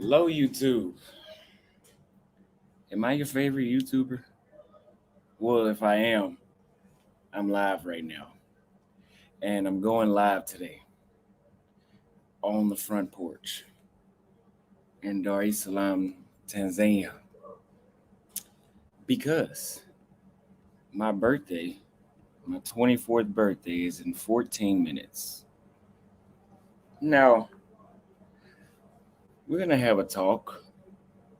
Hello, YouTube. Am I your favorite YouTuber? Well, if I am, I'm live right now. And I'm going live today on the front porch in Dar es Salaam, Tanzania. Because my birthday, my 24th birthday, is in 14 minutes. Now, we're going to have a talk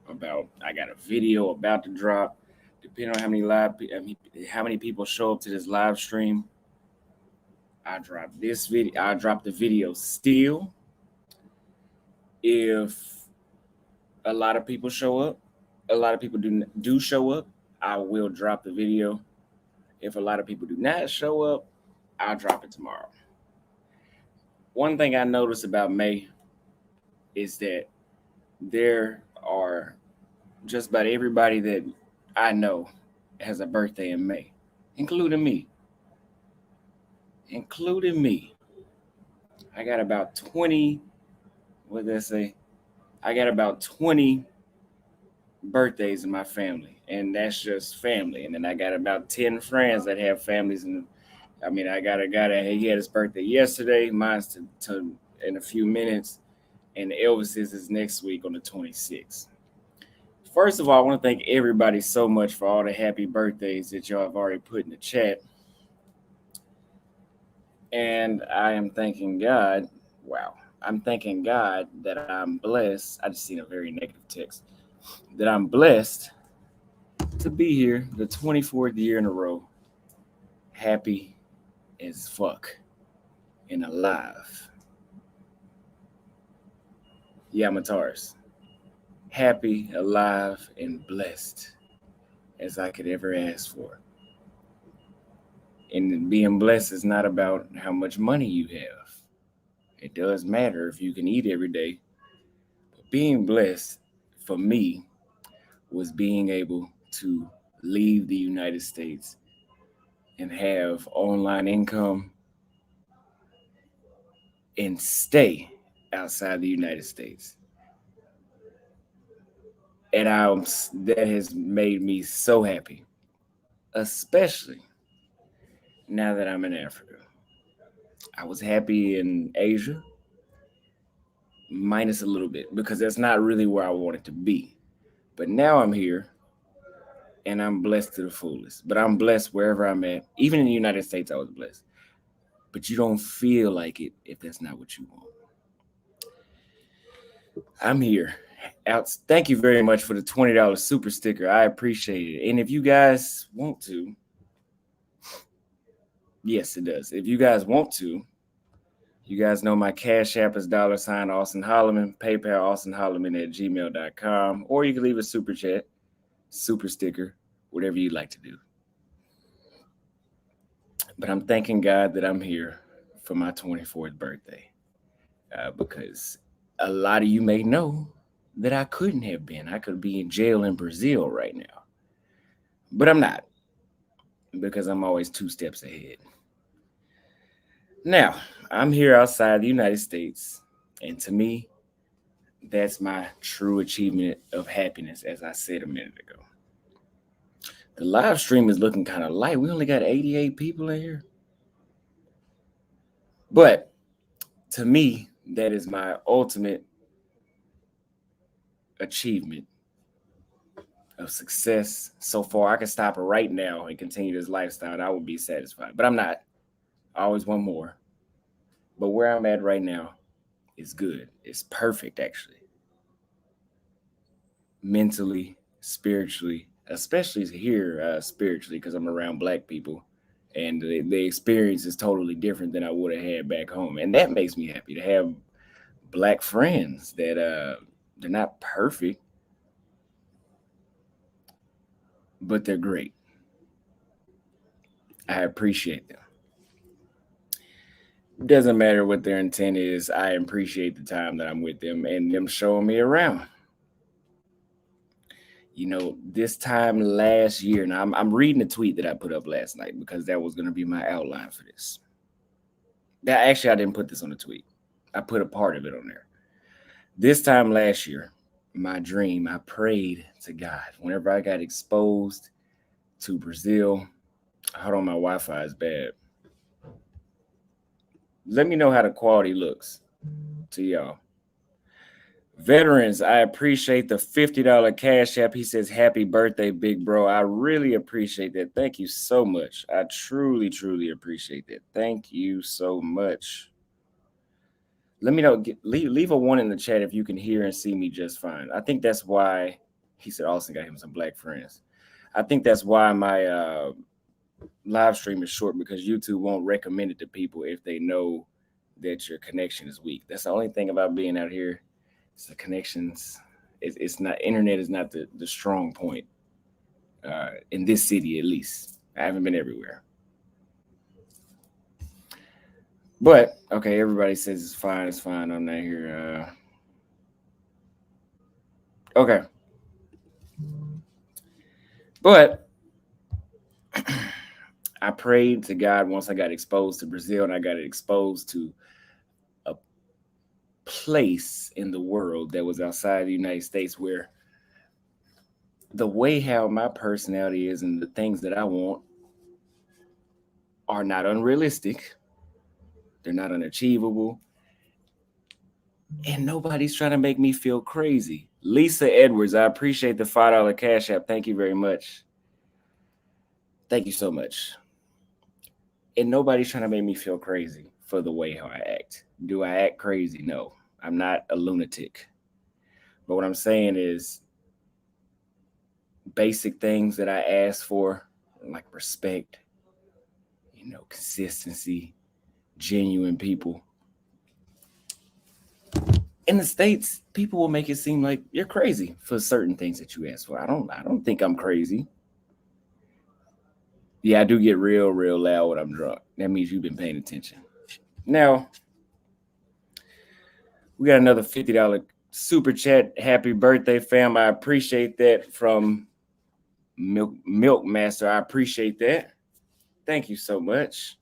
about, I got a video about to drop. Depending on how many people show up to this live stream, I drop the video still. If a lot of people show up, a lot of people do show up, I will drop the video. If a lot of people do not show up, I'll drop it tomorrow. One thing I noticed about May is that there are just about everybody that I know has a birthday in May, including me. I got about 20, what did I say? I got about 20 birthdays in my family, and that's just family. And then I got about 10 friends that have families. And I got a guy that he had his birthday yesterday. Mine's to in a few minutes, and Elvis's is next week on the 26th. First of all, I want to thank everybody so much for all the happy birthdays that y'all have already put in the chat. And I am thanking God. Wow. I'm thanking God that I'm blessed. I just seen a very negative text. That I'm blessed to be here the 24th year in a row, happy as fuck and alive. Yeah, I'm a Taurus. Happy, alive, and blessed as I could ever ask for. And being blessed is not about how much money you have. It does matter if you can eat every day. But being blessed for me was being able to leave the United States and have online income and stay outside the United States. And that has made me so happy, especially now that I'm in Africa. I was happy in Asia, minus a little bit, because that's not really where I wanted to be. But now I'm here, and I'm blessed to the fullest. But I'm blessed wherever I'm at. Even in the United States, I was blessed. But you don't feel like it if that's not what you want. I'm here. Thank you very much for the $20 super sticker. I appreciate it. And if you guys want to, yes, it does. If you guys want to, you guys know my Cash App is $ Auston Holleman, PayPal AustonHolleman@gmail.com, or you can leave a super chat, super sticker, whatever you'd like to do. But I'm thanking God that I'm here for my 24th birthday, because a lot of you may know that I couldn't have been. I could be in jail in Brazil right now, but I'm not, because I'm always 2 steps ahead. Now, I'm here outside the United States, and to me, that's my true achievement of happiness, as I said a minute ago. The live stream is looking kind of light. We only got 88 people in here. But to me, that is my ultimate achievement of success so far. I could stop it right now and continue this lifestyle, and I would be satisfied. But I'm not. I always want more. But where I'm at right now is good. It's perfect, actually. Mentally, spiritually, especially here spiritually, because I'm around Black people, and the experience is totally different than I would have had back home. And that makes me happy to have Black friends that they're not perfect, but they're great. I appreciate them. Doesn't matter what their intent is. I appreciate the time that I'm with them and them showing me around. You know, this time last year, now I'm reading the tweet that I put up last night because that was going to be my outline for this. Actually, I didn't put this on the tweet. I put a part of it on there. This time last year, my dream. I prayed to God whenever I got exposed to Brazil. Hold on, my Wi-Fi is bad. Let me know how the quality looks to y'all. Veterans, I appreciate the $50 cash app. He says, happy birthday, big bro. I really appreciate that. Thank you so much. I truly, truly appreciate that. Thank you so much. Let me know. Leave a one in the chat if you can hear and see me just fine. I think that's why he said Auston got him some black friends. I think that's why my live stream is short, because YouTube won't recommend it to people if they know that your connection is weak. That's the only thing about being out here. It's the connections. It's not, internet is not the strong point in this city, at least. I haven't been everywhere. But okay, everybody says it's fine. It's fine. I'm not here. Okay. But I prayed to God once I got exposed to Brazil, and I got exposed to a place in the world that was outside the United States, where the way how my personality is and the things that I want are not unrealistic. They're not unachievable. And nobody's trying to make me feel crazy. Lisa Edwards, I appreciate the $5 cash app. Thank you very much. Thank you so much. And nobody's trying to make me feel crazy for the way how I act. Do I act crazy? No, I'm not a lunatic. But what I'm saying is basic things that I ask for, like respect, consistency, genuine people. In the States, people will make it seem like you're crazy for certain things that you ask for. I don't think I'm crazy. Yeah, I do get real loud when I'm drunk. That means you've been paying attention. Now, we got another $50 super chat. Happy birthday, fam. I appreciate that from Milk Master. I appreciate that. Thank you so much.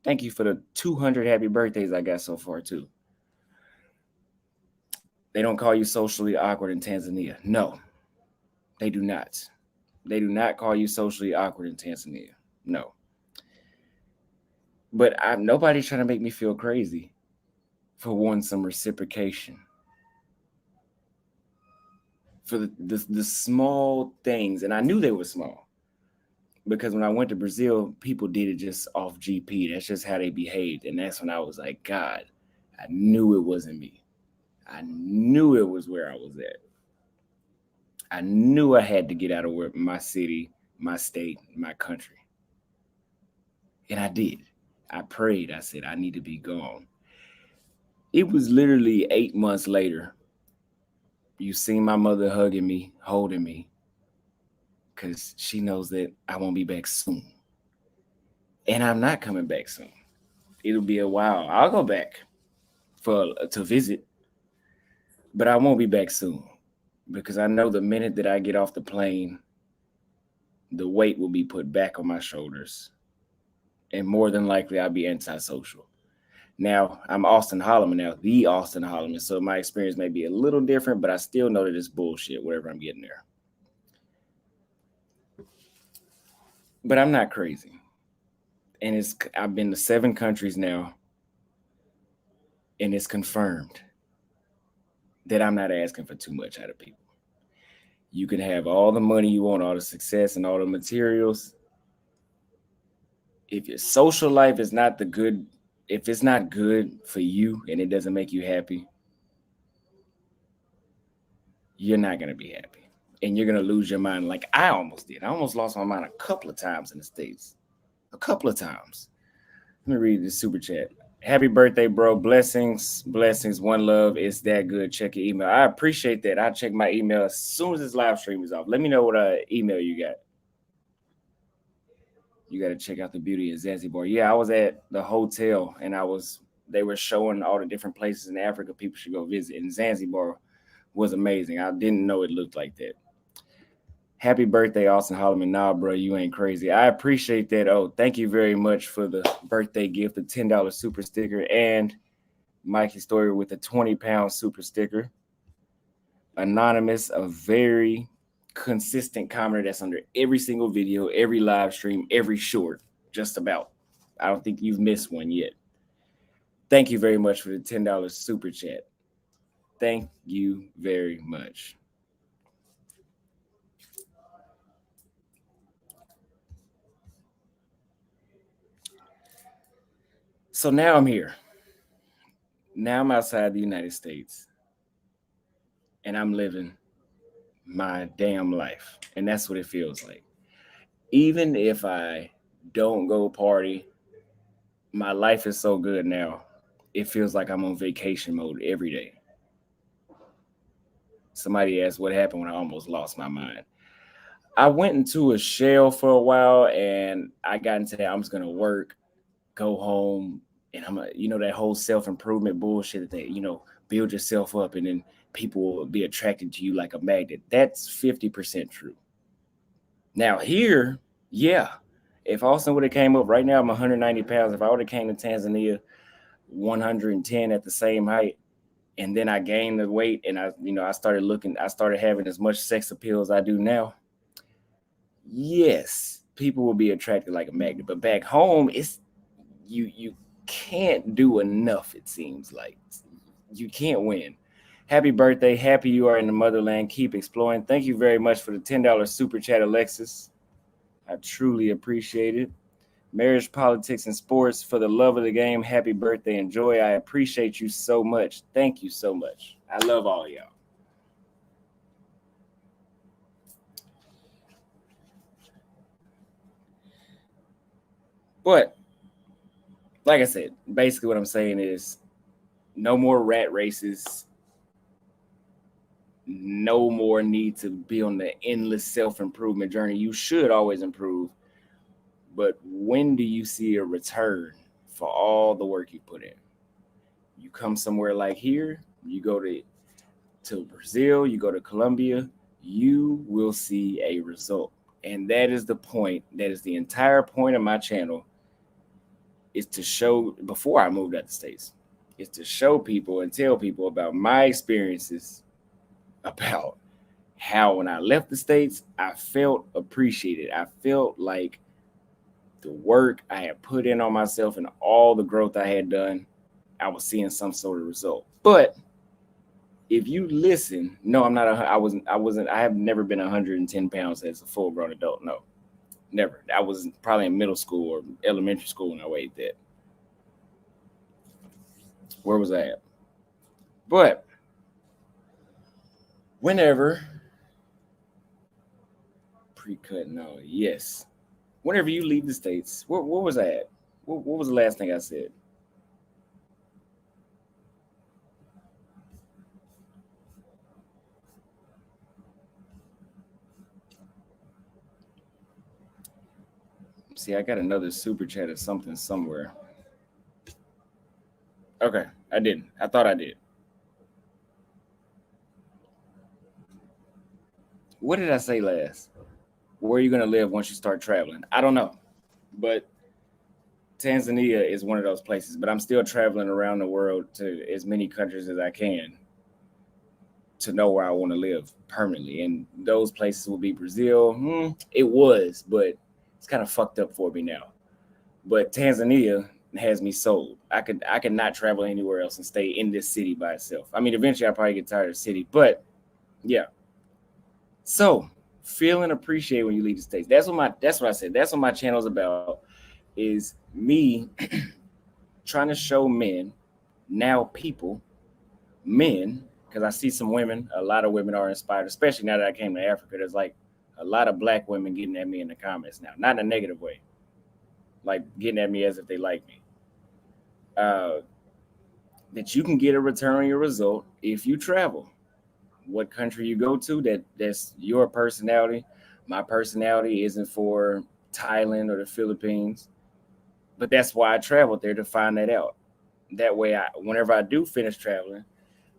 Thank you for the 200 happy birthdays I got so far, too. They don't call you socially awkward in Tanzania. No, they do not. They do not call you socially awkward in Tanzania. No. But nobody's trying to make me feel crazy for wanting some reciprocation. For the small things. And I knew they were small, because when I went to Brazil, people did it just off GP. That's just how they behaved. And that's when I was like, God, I knew it wasn't me. I knew it was where I was at. I knew I had to get out of my city, my state, my country. And I did. I prayed. I said, I need to be gone. It was literally 8 months later. You seen my mother hugging me, holding me, because she knows that I won't be back soon. And I'm not coming back soon. It'll be a while. I'll go back to visit, but I won't be back soon, because I know the minute that I get off the plane, the weight will be put back on my shoulders, and more than likely I'll be antisocial. Now, I'm Auston Holleman now, the Auston Holleman, so my experience may be a little different, but I still know that it's bullshit, whatever I'm getting there. But I'm not crazy. And I've been to 7 countries now, and it's confirmed that I'm not asking for too much out of people. You can have all the money you want, all the success and all the materials. If your social life is not if it's not good for you and it doesn't make you happy, you're not going to be happy. And you're going to lose your mind, like I almost did. I almost lost my mind a couple of times in the States. A couple of times. Let me read the super chat. Happy birthday, bro. Blessings, one love. It's that good. Check your email. I appreciate that. I'll check my email as soon as this live stream is off. Let me know what email you got. You got to check out the beauty of Zanzibar. Yeah, I was at the hotel, and they were showing all the different places in Africa people should go visit, and Zanzibar was amazing. I didn't know it looked like that. Happy birthday, Auston Holleman. Nah, bro, you ain't crazy. I appreciate that. Oh, thank you very much for the birthday gift, the $10 super sticker, and Mikey's story with the 20-pound super sticker. Anonymous, a very consistent commenter that's under every single video, every live stream, every short, just about. I don't think you've missed one yet. Thank you very much for the $10 super chat. Thank you very much. So now I'm here. Now I'm outside the United States. And I'm living my damn life. And that's what it feels like. Even if I don't go party, my life is so good now. It feels like I'm on vacation mode every day. Somebody asked what happened when I almost lost my mind. I went into a shell for a while and I got into that. I'm just going to work, go home, and that whole self-improvement bullshit that build yourself up and then people will be attracted to you like a magnet. That's 50% true. Now here, yeah, if Auston would have came up right now, I'm 190 pounds. If I would have came to Tanzania 110 at the same height, and then I gained the weight and I started having as much sex appeal as I do now. Yes, people will be attracted like a magnet. But back home, it's you can't do enough, it seems like. You can't win. Happy birthday. Happy you are in the motherland. Keep exploring. Thank you very much for the $10 super chat, Alexis. I truly appreciate it. Marriage, politics, and sports for the love of the game. Happy birthday and joy. I appreciate you so much. Thank you so much. I love all y'all. But like I said, basically what I'm saying is no more rat races. No more need to be on the endless self-improvement journey. You should always improve. But when do you see a return for all the work you put in? You come somewhere like here, you go to Brazil, you go to Colombia, you will see a result. And that is the point. That is the entire point of my channel, is to show, before I moved out the States, is to show people and tell people about my experiences, about how when I left the States, I felt appreciated. I felt like the work I had put in on myself and all the growth I had done, I was seeing some sort of result. But if you listen, no, I'm not. I have never been 110 pounds as a full grown adult. No, never. I was probably in middle school or elementary school when I weighed that. Where was I at? But whenever pre-cut, no, yes. Whenever you leave the States, where was I at? What was the last thing I said? See, I got another super chat or something somewhere. Okay, I didn't. I thought I did. What did I say last? Where are you going to live once you start traveling? I don't know. But Tanzania is one of those places. But I'm still traveling around the world to as many countries as I can to know where I want to live permanently. And those places will be Brazil. It was, but it's kind of fucked up for me now. But Tanzania has me sold. I could not travel anywhere else and stay in this city by itself. I mean, eventually I'll probably get tired of the city, but yeah. So feel and appreciate when you leave the States. That's what I said. That's what my channel is about, is me trying to show men, now people, men, because I see some women, a lot of women are inspired, especially now that I came to Africa. There's like a lot of black women getting at me in the comments now, not in a negative way, like getting at me as if they like me. That you can get a return on your result if you travel. What country you go to, that's your personality. My personality isn't for Thailand or the Philippines, but that's why I traveled there, to find that out. That way, whenever I do finish traveling,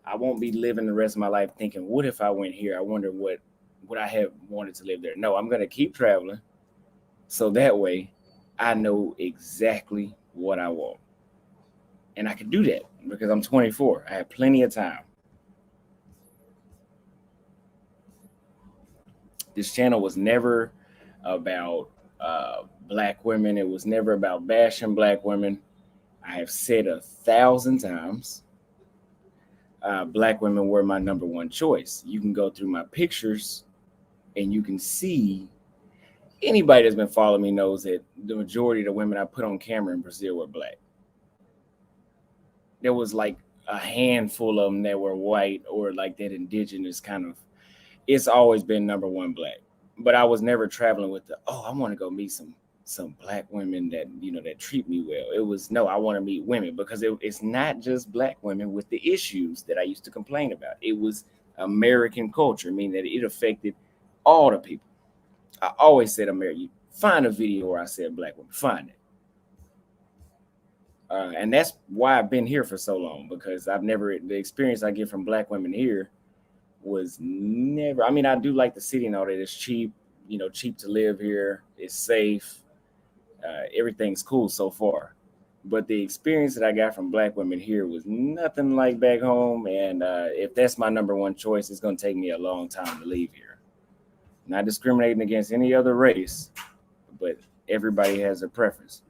I won't be living the rest of my life thinking, what if I went here? I wonder what would I have wanted to live there. No, I'm going to keep traveling, so that way I know exactly what I want. And I can do that because I'm 24. I have plenty of time. This channel was never about black women. It was never about bashing black women. I have said 1,000 times, black women were my number one choice. You can go through my pictures and you can see, anybody that's been following me knows that the majority of the women I put on camera in Brazil were black. There was like a handful of them that were white or like that indigenous kind of. It's always been number one black. But I was never traveling with the, oh, I want to go meet some black women that, that treat me well. It was, no, I want to meet women, because it's not just black women with the issues that I used to complain about. It was American culture, meaning that it affected all the people. I always said, America, find a video where I said black women, find it. And that's why I've been here for so long, because the experience I get from black women here was never, I mean, I do like the city and all that. It's cheap, cheap to live here. It's safe. Everything's cool so far. But the experience that I got from black women here was nothing like back home. And if that's my number one choice, it's going to take me a long time to leave here. Not discriminating against any other race, but everybody has a preference.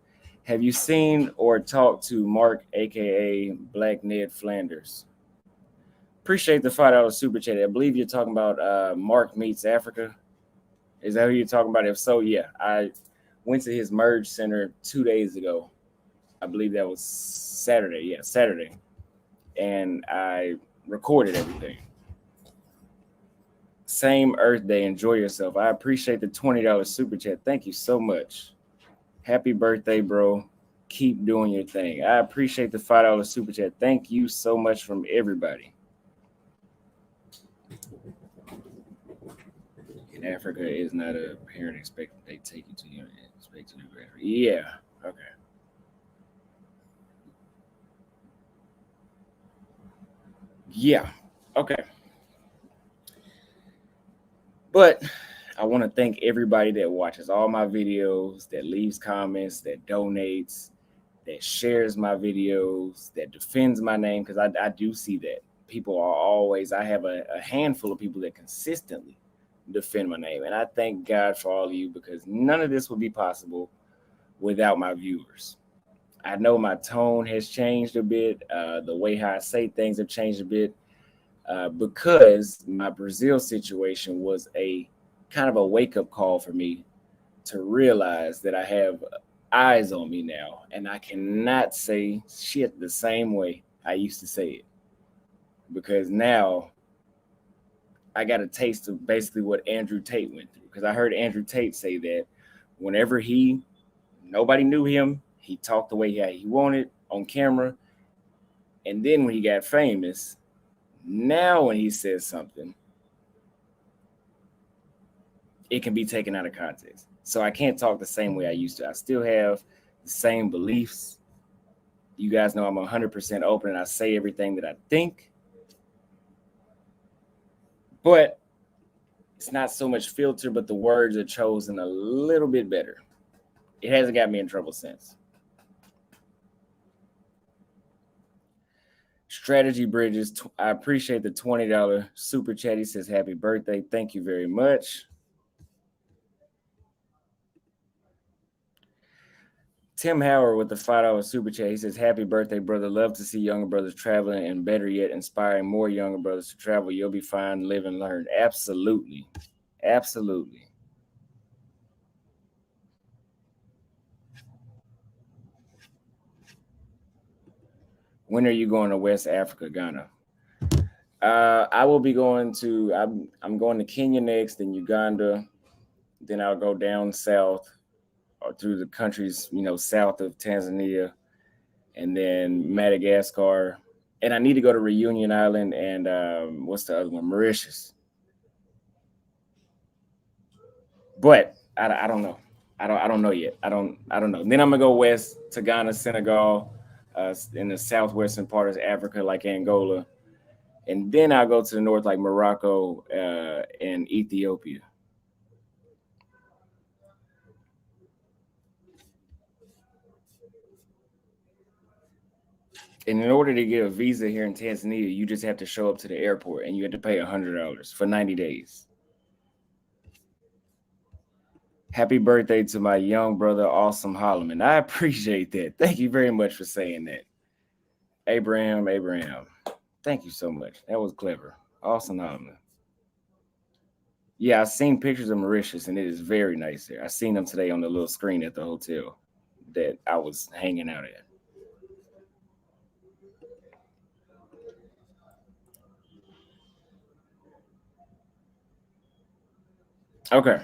Have you seen or talked to Mark, aka Black Ned Flanders? Appreciate the $5 super chat. I believe you're talking about Mark Meets Africa. Is that who you're talking about? If so, yeah. I went to his merge center 2 days ago. I believe that was Saturday. Yeah, Saturday. And I recorded everything. Same Earth Day. Enjoy yourself. I appreciate the $20 super chat. Thank you so much. Happy birthday, bro. Keep doing your thing. I appreciate the $5 super chat. Thank you so much from everybody. In Africa is not a parent expect they take you to your expect to do Africa. Yeah. Okay. Yeah. Okay. But I want to thank everybody that watches all my videos, that leaves comments, that donates, that shares my videos, that defends my name, because I do see that. People are always, I have a handful of people that consistently defend my name. And I thank God for all of you, because none of this would be possible without my viewers. I know my tone has changed a bit. The way how I say things have changed a bit, because my Brazil situation was a kind of a wake-up call for me to realize that I have eyes on me now, and I cannot say shit the same way I used to say it, because now I got a taste of basically what Andrew Tate went through. Because I heard Andrew Tate say that whenever nobody knew him, he talked the way he wanted on camera, and then when he got famous, now when he says something, it can be taken out of context. So I can't talk the same way I used to. I still have the same beliefs. You guys know I'm 100% open and I say everything that I think. But it's not so much filter, but the words are chosen a little bit better. It hasn't got me in trouble since. Strategy Bridges, I appreciate the $20 super chat. He says, happy birthday. Thank you very much. Tim Howard with the $5 super chat. He says, happy birthday, brother. Love to see younger brothers traveling, and better yet, inspiring more younger brothers to travel. You'll be fine, live and learn. Absolutely. Absolutely. When are you going to West Africa, Ghana? I will be going to, I'm going to Kenya next, then Uganda. Then I'll go down south or through the countries, south of Tanzania, and then Madagascar. And I need to go to Reunion Island and what's the other one? Mauritius. But I don't know. I don't know yet. I don't know. Then I'm gonna go west to Ghana, Senegal, in the southwestern part of Africa, like Angola, and then I'll go to the north, like Morocco and Ethiopia. And in order to get a visa here in Tanzania, you just have to show up to the airport and you have to pay $100 for 90 days. Happy birthday to my young brother, Auston Holleman. I appreciate that. Thank you very much for saying that. Abraham. Thank you so much. That was clever. Auston Holleman. Yeah, I've seen pictures of Mauritius, and it is very nice there. I seen them today on the little screen at the hotel that I was hanging out at. Okay.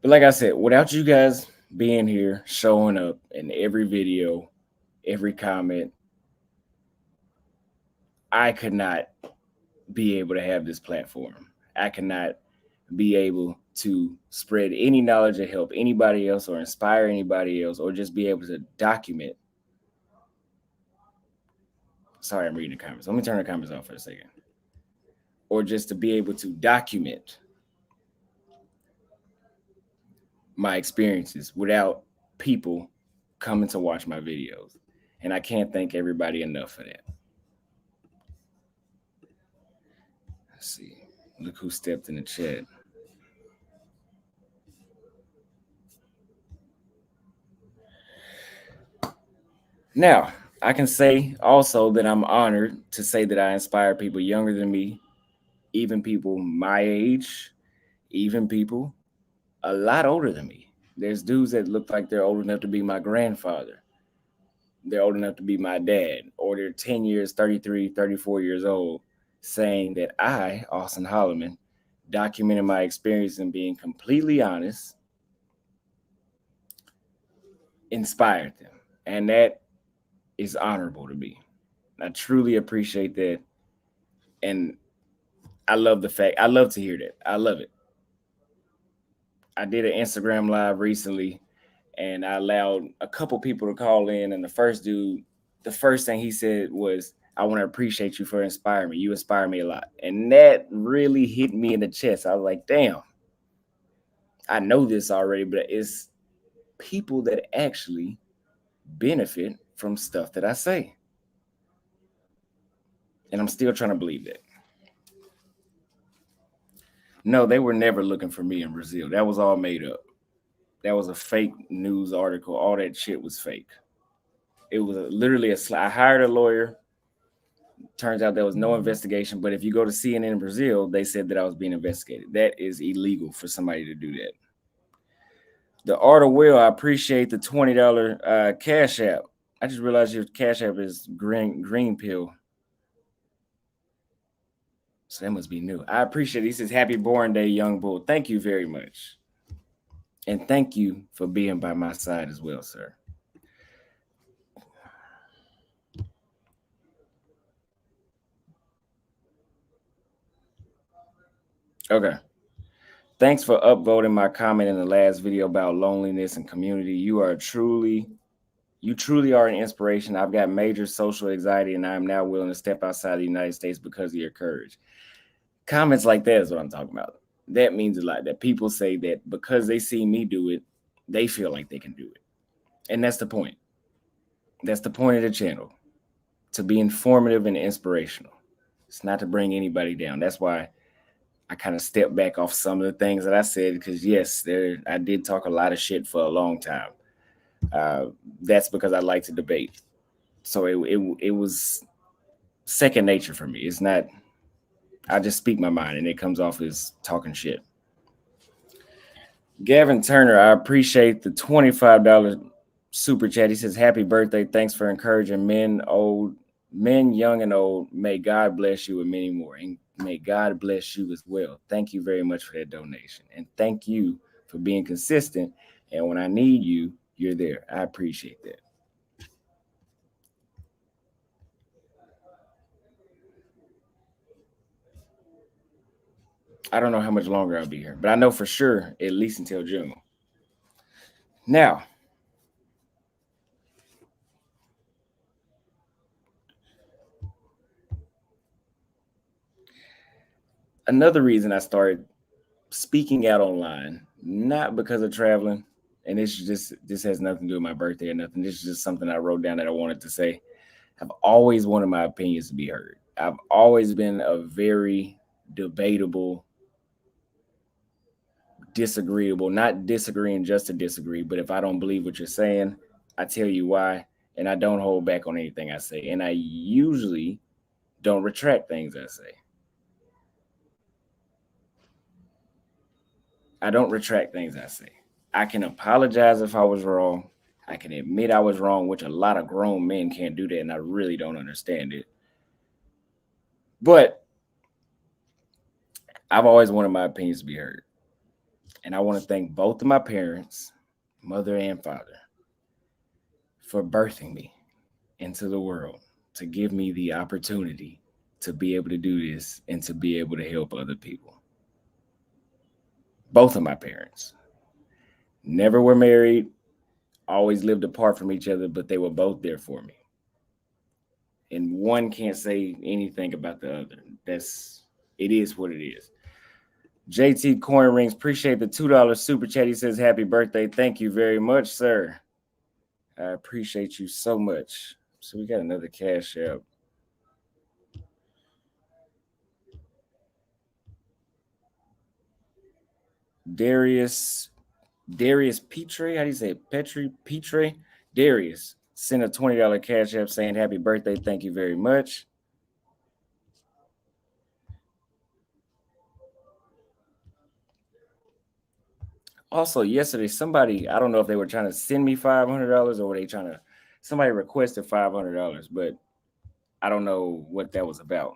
But like I said, without you guys being here, showing up in every video, every comment, I could not be able to have this platform. I cannot be able to spread any knowledge or help anybody else or inspire anybody else or just be able to document. Sorry, I'm reading the comments. Let me turn the comments off for a second. Or just to be able to document my experiences without people coming to watch my videos. And I can't thank everybody enough for that. Let's see. Look who stepped in the chat. Now, I can say also that I'm honored to say that I inspire people younger than me, even people my age, even people a lot older than me. There's dudes that look like they're old enough to be my grandfather. They're old enough to be my dad, or they're 10 years, 33, 34 years old, saying that I, Auston Holleman, documented my experience and being completely honest, inspired them. And that is honorable to me. I truly appreciate that. And I love the fact, I love to hear that. I love it. I did an Instagram live recently and I allowed a couple people to call in. And the first dude, the first thing he said was, I want to appreciate you for inspiring me. You inspire me a lot. And that really hit me in the chest. I was like, damn, I know this already, but it's people that actually benefit from stuff that I say. And I'm still trying to believe that. No, they were never looking for me in Brazil. That was all made up. That was a fake news article. All that shit was fake. It was literally I hired a lawyer. Turns out there was no investigation. But if you go to CNN in Brazil, they said that I was being investigated. That is illegal for somebody to do that. The Art of Will, I appreciate the $20 Cash App. I just realized your Cash App is green pill. So that must be new. I appreciate it. He says, Happy Born Day, Young Bull. Thank you very much. And thank you for being by my side as well, sir. Okay. Thanks for upvoting my comment in the last video about loneliness and community. You truly are an inspiration. I've got major social anxiety and I am now willing to step outside the United States because of your courage. Comments like that is what I'm talking about. That means a lot. That people say that because they see me do it, they feel like they can do it. And that's the point. That's the point of the channel. To be informative and inspirational. It's not to bring anybody down. That's why I kind of stepped back off some of the things that I said because yes, I did talk a lot of shit for a long time. That's because I like to debate. So it was second nature for me. It's not. I just speak my mind and it comes off as talking shit. Gavin Turner, I appreciate the $25 super chat. He says, Happy birthday. Thanks for encouraging men, young and old. May God bless you and many more. And may God bless you as well. Thank you very much for that donation. And thank you for being consistent. And when I need you, you're there. I appreciate that. I don't know how much longer I'll be here, but I know for sure at least until June. Now, another reason I started speaking out online, not because of traveling, and this has nothing to do with my birthday or nothing. This is just something I wrote down that I wanted to say. I've always wanted my opinions to be heard. I've always been a very debatable disagreeable, not disagreeing just to disagree, but if I don't believe what you're saying, I tell you why, and I don't hold back on anything I say, and I usually don't retract things I say. I don't retract things I say. I can apologize if I was wrong. I can admit I was wrong, which a lot of grown men can't do that, and I really don't understand it. But I've always wanted my opinions to be heard. And I want to thank both of my parents, mother and father, for birthing me into the world, to give me the opportunity to be able to do this and to be able to help other people. Both of my parents never were married, always lived apart from each other, but they were both there for me. And one can't say anything about the other. It is what it is. JT Coin Rings, appreciate the $2 super chat. He says, happy birthday. Thank you very much, sir. I appreciate you so much. So we got another cash app. Darius Petre, how do you say it? Petre? Darius sent a $20 cash app saying happy birthday. Thank you very much. Also, yesterday, somebody, I don't know if they were trying to send me $500 or were they trying to, somebody requested $500, but I don't know what that was about.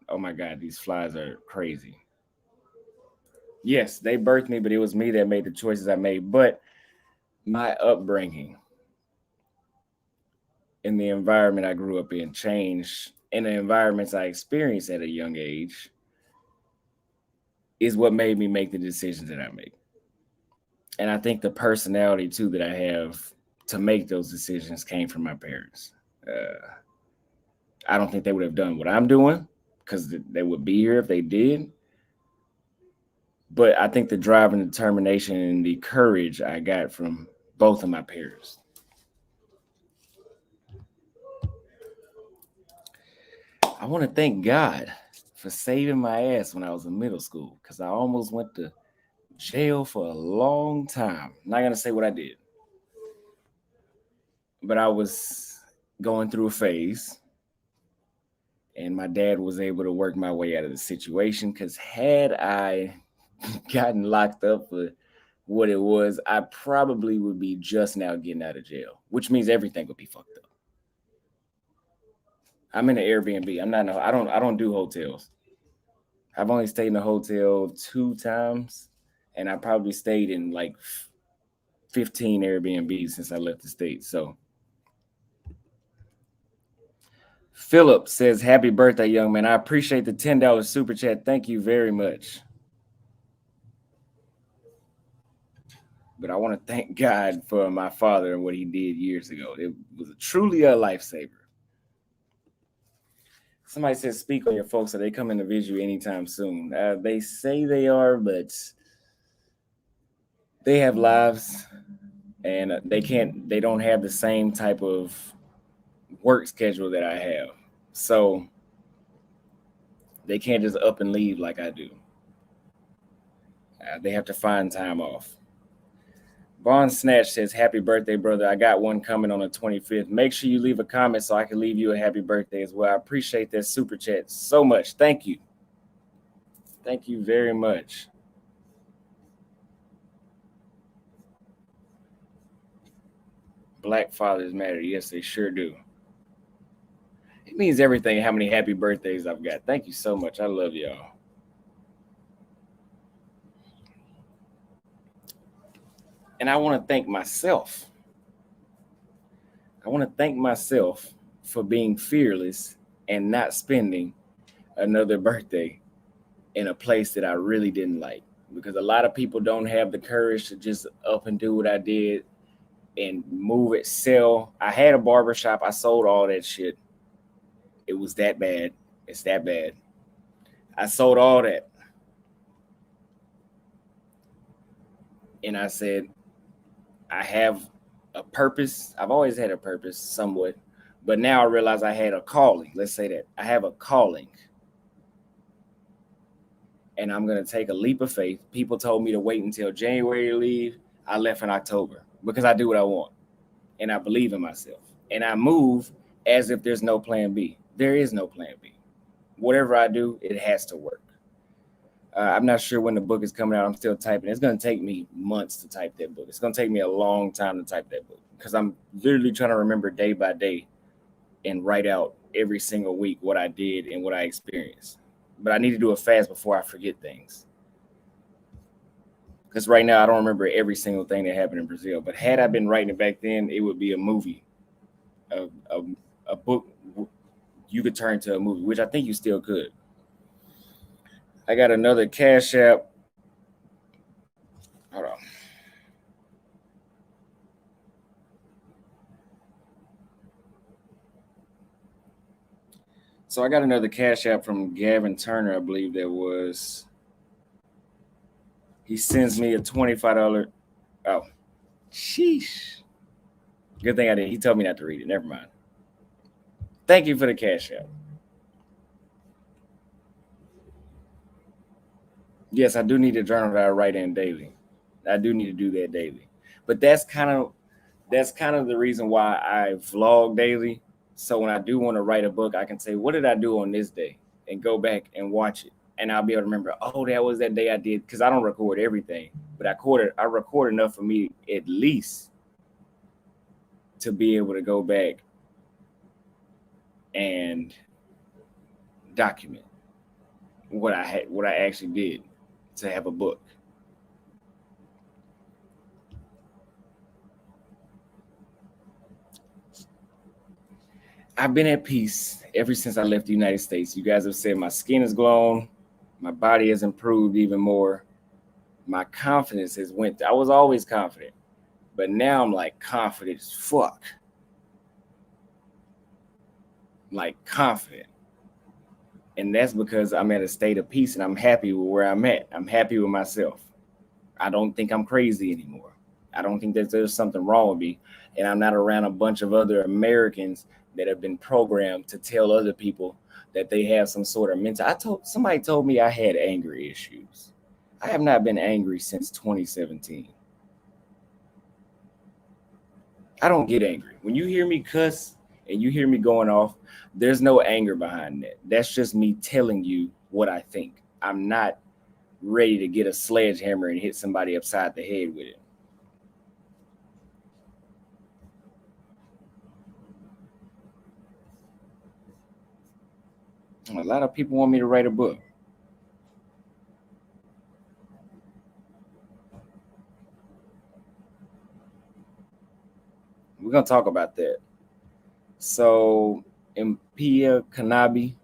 Oh my God, these flies are crazy. Yes, they birthed me, but it was me that made the choices I made. But my upbringing in the environment I grew up in changed, and the environments I experienced at a young age is what made me make the decisions that I make. And I think the personality too that I have to make those decisions came from my parents. I don't think they would have done what I'm doing because they would be here if they did. But I think the drive and determination and the courage I got from both of my parents. I want to thank God for saving my ass when I was in middle school because I almost went to jail for a long time. I'm not going to say what I did, but I was going through a phase and my dad was able to work my way out of the situation because had I gotten locked up for what it was, I probably would be just now getting out of jail, which means everything would be fucked up. I'm in an Airbnb. I don't do hotels. I've only stayed in a hotel 2 times, and I probably stayed in like 15 Airbnbs since I left the state. So Philip says, happy birthday, young man. I appreciate the $10 super chat. Thank you very much. But I want to thank God for my father and what he did years ago. It was truly a lifesaver. Somebody says, speak on your folks. Are they coming to visit you anytime soon? They say they are, but they have lives and they don't have the same type of work schedule that I have. So they can't just up and leave like I do. They have to find time off. Vaughn Snatch says, happy birthday, brother. I got one coming on the 25th. Make sure you leave a comment so I can leave you a happy birthday as well. I appreciate that super chat so much. Thank you. Thank you very much. Black fathers matter. Yes, they sure do. It means everything how many happy birthdays I've got. Thank you so much. I love y'all. And I want to thank myself. I want to thank myself for being fearless and not spending another birthday in a place that I really didn't like. Because a lot of people don't have the courage to just up and do what I did and move it, sell. I had a barbershop. I sold all that shit. It was that bad. It's that bad. I sold all that. And I said, I have a purpose. I've always had a purpose somewhat, but now I realize I had a calling. Let's say that I have a calling. and I'm going to take a leap of faith. People told me to wait until January to leave. I left in October because I do what I want and I believe in myself. And I move as if there's no plan B. There is no plan B. Whatever I do, it has to work. I'm not sure when the book is coming out. I'm still typing. It's going to take me months to type that book. It's going to take me a long time to type that book because I'm literally trying to remember day by day and write out every single week what I did and what I experienced. But I need to do it fast before I forget things. Because right now I don't remember every single thing that happened in Brazil. But had I been writing it back then, it would be a movie, a book you could turn to a movie, which I think you still could. I got another Cash App. Hold on. So I got another Cash App from Gavin Turner, I believe that was. He sends me a $25. Oh, sheesh. Good thing I didn't. He told me not to read it. Never mind. Thank you for the Cash App. Yes, I do need a journal that I write in daily. I do need to do that daily. But that's kind of the reason why I vlog daily. So when I do want to write a book, I can say, what did I do on this day? And go back and watch it. And I'll be able to remember, oh, that was that day I did, because I don't record everything, but I record enough for me at least to be able to go back and document what I actually did to have a book. I've been at peace ever since I left the United States. You guys have said my skin has grown, my body has improved even more. My confidence has went. I was always confident, but now I'm like confident as fuck. Like confident. And that's because I'm at a state of peace and I'm happy with where I'm at. I'm happy with myself. I don't think I'm crazy anymore. I don't think that there's something wrong with me. And I'm not around a bunch of other Americans that have been programmed to tell other people that they have some sort of mental. Somebody told me I had anger issues. I have not been angry since 2017. I don't get angry. When you hear me cuss and you hear me going off, there's no anger behind that. That's just me telling you what I think. I'm not ready to get a sledgehammer and hit somebody upside the head with it. A lot of people want me to write a book. We're going to talk about that. So, Impia Kanabi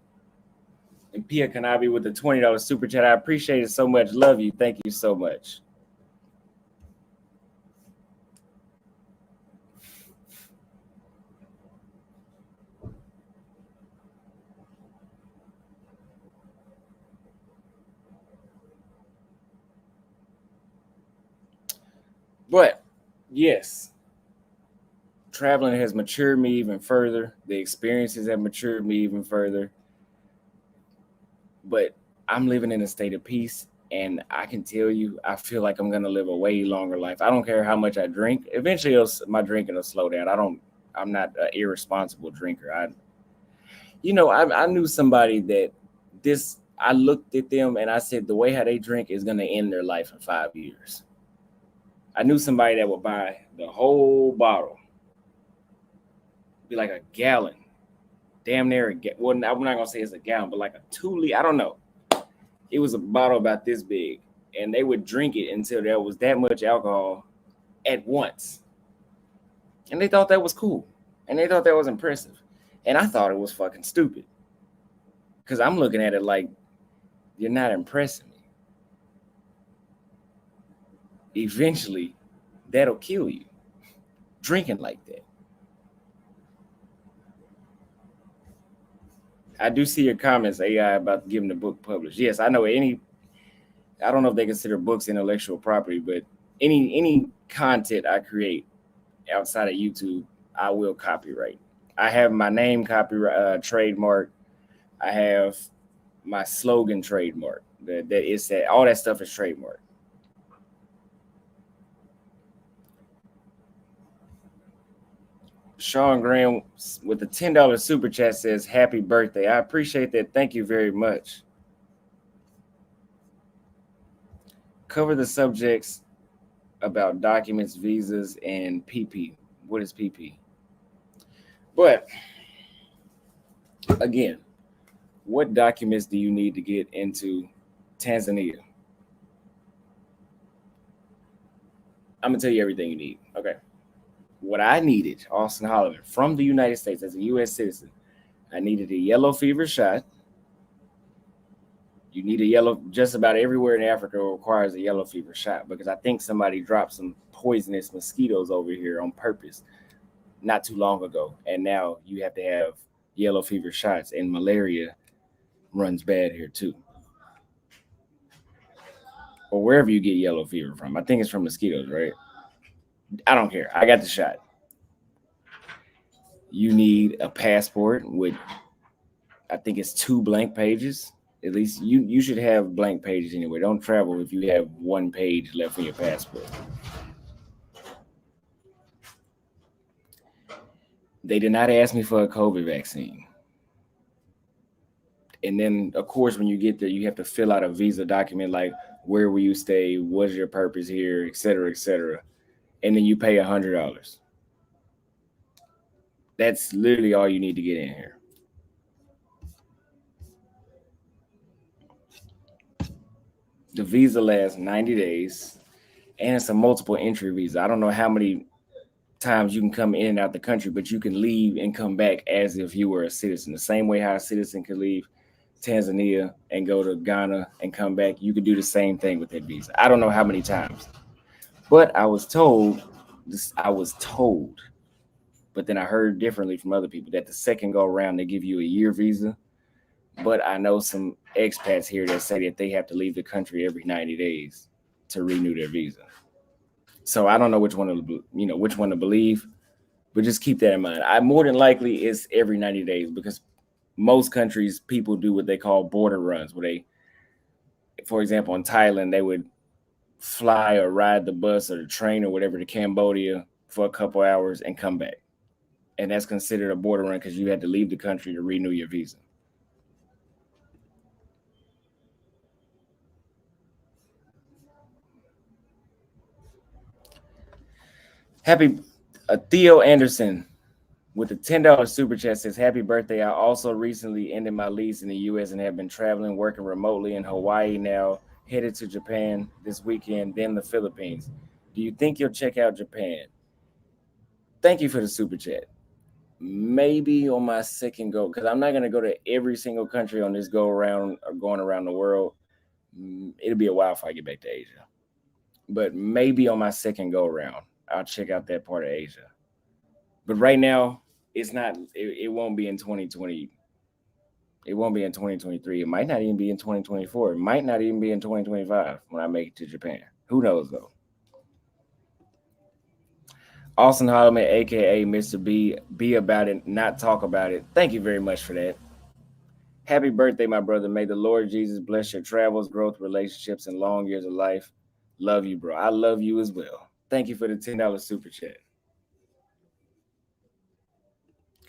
with the $20 super chat. I appreciate it so much. Love you. Thank you so much. But yes, traveling has matured me even further. The experiences have matured me even further. But I'm living in a state of peace, and I can tell you, I feel like I'm gonna live a way longer life. I don't care how much I drink. Eventually, my drinking will slow down. I'm not an irresponsible drinker. I knew somebody that I looked at them and I said, the way how they drink is gonna end their life in 5 years. I knew somebody that would buy the whole bottle, be like a gallon, damn near well, I'm not gonna say it's a gallon, but like a 2 liter. I don't know. It was a bottle about this big, and they would drink it until there was that much alcohol at once, and they thought that was cool, and they thought that was impressive, and I thought it was fucking stupid, because I'm looking at it like, you're not impressing me. Eventually, that'll kill you. Drinking like that. I do see your comments, AI, about getting the book published. Yes, I know I don't know if they consider books intellectual property, but any content I create outside of YouTube, I will copyright. I have my name copyright trademark. I have my slogan trademark. That all that stuff is trademark. Sean Graham with the $10 super chat says happy birthday. I appreciate that. Thank you very much. Cover the subjects about documents, visas, and PP. What is PP? But again, what documents do you need to get into Tanzania? I'm gonna tell you everything you need. Okay. What I needed, Auston Holleman, from the United States as a U.S. citizen, I needed a yellow fever shot. You need a yellow, just about everywhere in Africa requires a yellow fever shot because I think somebody dropped some poisonous mosquitoes over here on purpose not too long ago. And now you have to have yellow fever shots, and malaria runs bad here too. Or wherever you get yellow fever from. I think it's from mosquitoes, right? I don't care. I got the shot. You need a passport with, I think it's 2 blank pages. At least you should have blank pages anyway. Don't travel if you have 1 page left on your passport. They did not ask me for a COVID vaccine. And then, of course, when you get there, you have to fill out a visa document like where will you stay, what's your purpose here, et cetera, et cetera. And then you pay $100. That's literally all you need to get in here. The visa lasts 90 days, and it's a multiple entry visa. I don't know how many times you can come in and out the country, but you can leave and come back as if you were a citizen. The same way how a citizen could leave Tanzania and go to Ghana and come back, you could do the same thing with that visa. I don't know how many times, but I was told, but then I heard differently from other people that the second go around, they give you a year visa. But I know some expats here that say that they have to leave the country every 90 days to renew their visa. So I don't know which one to believe, but just keep that in mind. I more than likely it's every 90 days because most countries people do what they call border runs, where they, for example, in Thailand, they would fly or ride the bus or the train or whatever to Cambodia for a couple hours and come back. And that's considered a border run because you had to leave the country to renew your visa. Happy Theo Anderson with the $10 super chat says, happy birthday. I also recently ended my lease in the U.S. and have been traveling, working remotely in Hawaii now, headed to Japan this weekend, then the Philippines. Do you think you'll check out Japan? Thank you for the super chat. Maybe on my second go, because I'm not going to go to every single country on this go around or going around the world. It'll be a while if I get back to Asia. But maybe on my second go around, I'll check out that part of Asia. But right now, it's not. It won't be in 2020. It won't be in 2023. It might not even be in 2024. It might not even be in 2025 when I make it to Japan. Who knows though? Auston Holleman, aka Mr. B, be about it, not talk about it. Thank you very much for that. Happy birthday, my brother. May the Lord Jesus bless your travels, growth, relationships, and long years of life. Love you, bro. I love you as well. Thank you for the $10 super chat.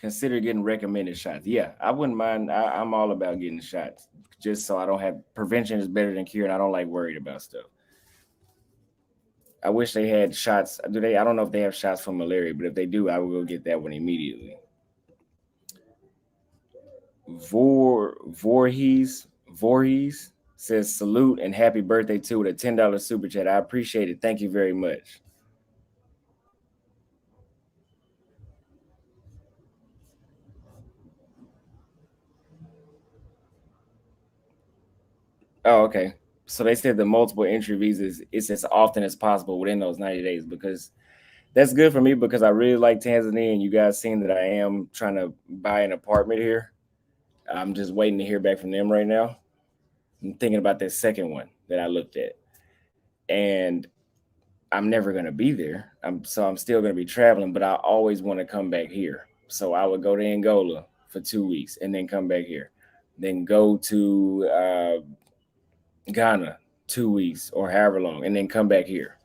Consider getting recommended shots. Yeah, I wouldn't mind. I'm all about getting shots just so I don't have, prevention is better than cure, and I don't like worried about stuff. I wish they had shots. I don't know if they have shots for malaria, but if they do, I will go get that one immediately. Voorhees says salute and happy birthday too with a $10 super chat. I appreciate it. Thank you very much. Oh, okay. So they said the multiple entry visas is as often as possible within those 90 days because that's good for me because I really like Tanzania and you guys seen that I am trying to buy an apartment here. I'm just waiting to hear back from them right now. I'm thinking about that second one that I looked at. And I'm never going to be there. So I'm still going to be traveling, but I always want to come back here. So I would go to Angola for 2 weeks and then come back here. Then go to Ghana 2 weeks or however long, and then come back here.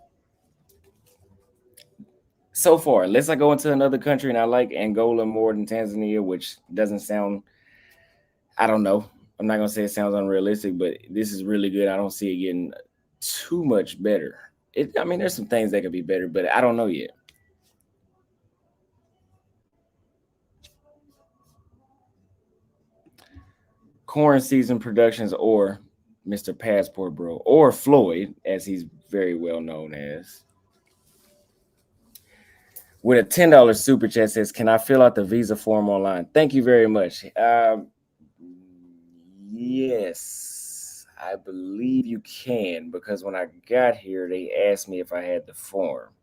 So far, unless I go into another country and I like Angola more than Tanzania, which doesn't sound, I don't know. I'm not gonna say it sounds unrealistic, but this is really good. I don't see it getting too much better. I mean, there's some things that could be better, but I don't know yet. Corn Season Productions or Mr. Passport Bro or Floyd, as he's very well known as. With a $10 super chat says, "Can I fill out the visa form online?" Thank you very much. Yes, I believe you can, because when I got here, they asked me if I had the form.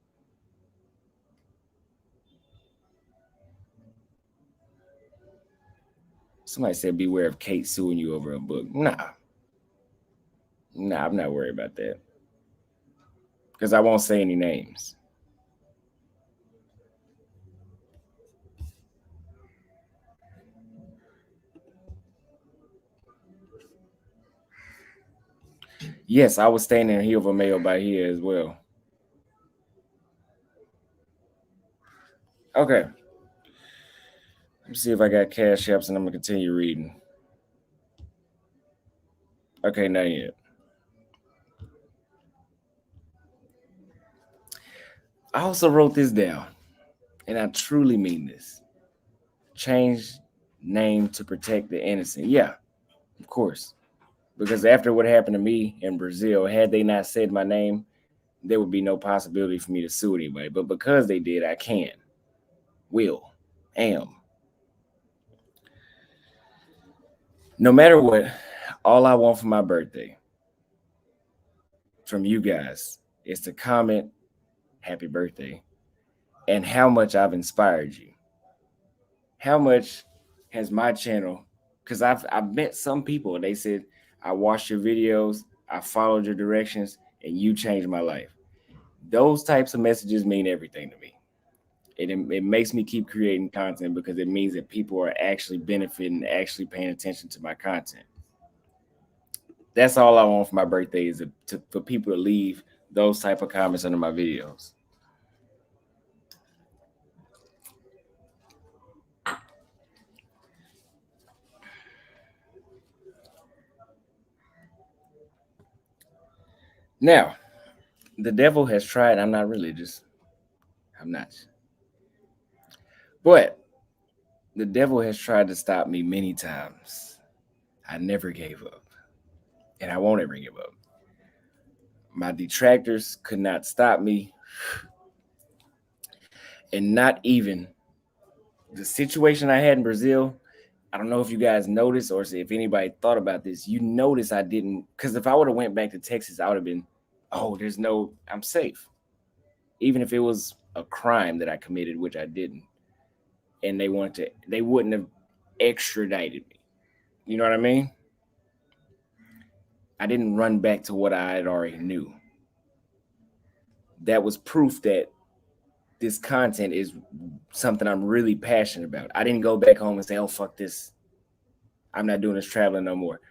Somebody said, "Beware of Kate suing you over a book." Nah, I'm not worried about that, because I won't say any names. Yes, I was staying in Hilva Mayo by here as well. Okay. Let me see if I got cash apps, and I'm gonna continue reading. Okay, not yet. I also wrote this down, and I truly mean this. Change name to protect the innocent. Yeah, of course. Because after what happened to me in Brazil, had they not said my name, there would be no possibility for me to sue anybody. But because they did, I can, will, am. No matter what, all I want for my birthday from you guys is to comment happy birthday and how much I've inspired you. How much has my channel, because I've met some people and they said, "I watched your videos, I followed your directions, and you changed my life." Those types of messages mean everything to me. It makes me keep creating content, because it means that people are actually benefiting, actually paying attention to my content. That's all I want for my birthday, is for people to leave those type of comments under my videos. Now, the devil has tried. I'm not religious. I'm not. But the devil has tried to stop me many times. I never gave up, and I won't ever give up. My detractors could not stop me, and not even the situation I had in Brazil. I don't know if you guys noticed, or if anybody thought about this. You notice I didn't, because if I would have went back to Texas, I would have been, "Oh, I'm safe." Even if it was a crime that I committed, which I didn't, and they wouldn't have extradited me. You know what I mean? I didn't run back to what I had already knew. That was proof that this content is something I'm really passionate about. I didn't go back home and say, "Oh, fuck this. I'm not doing this traveling no more."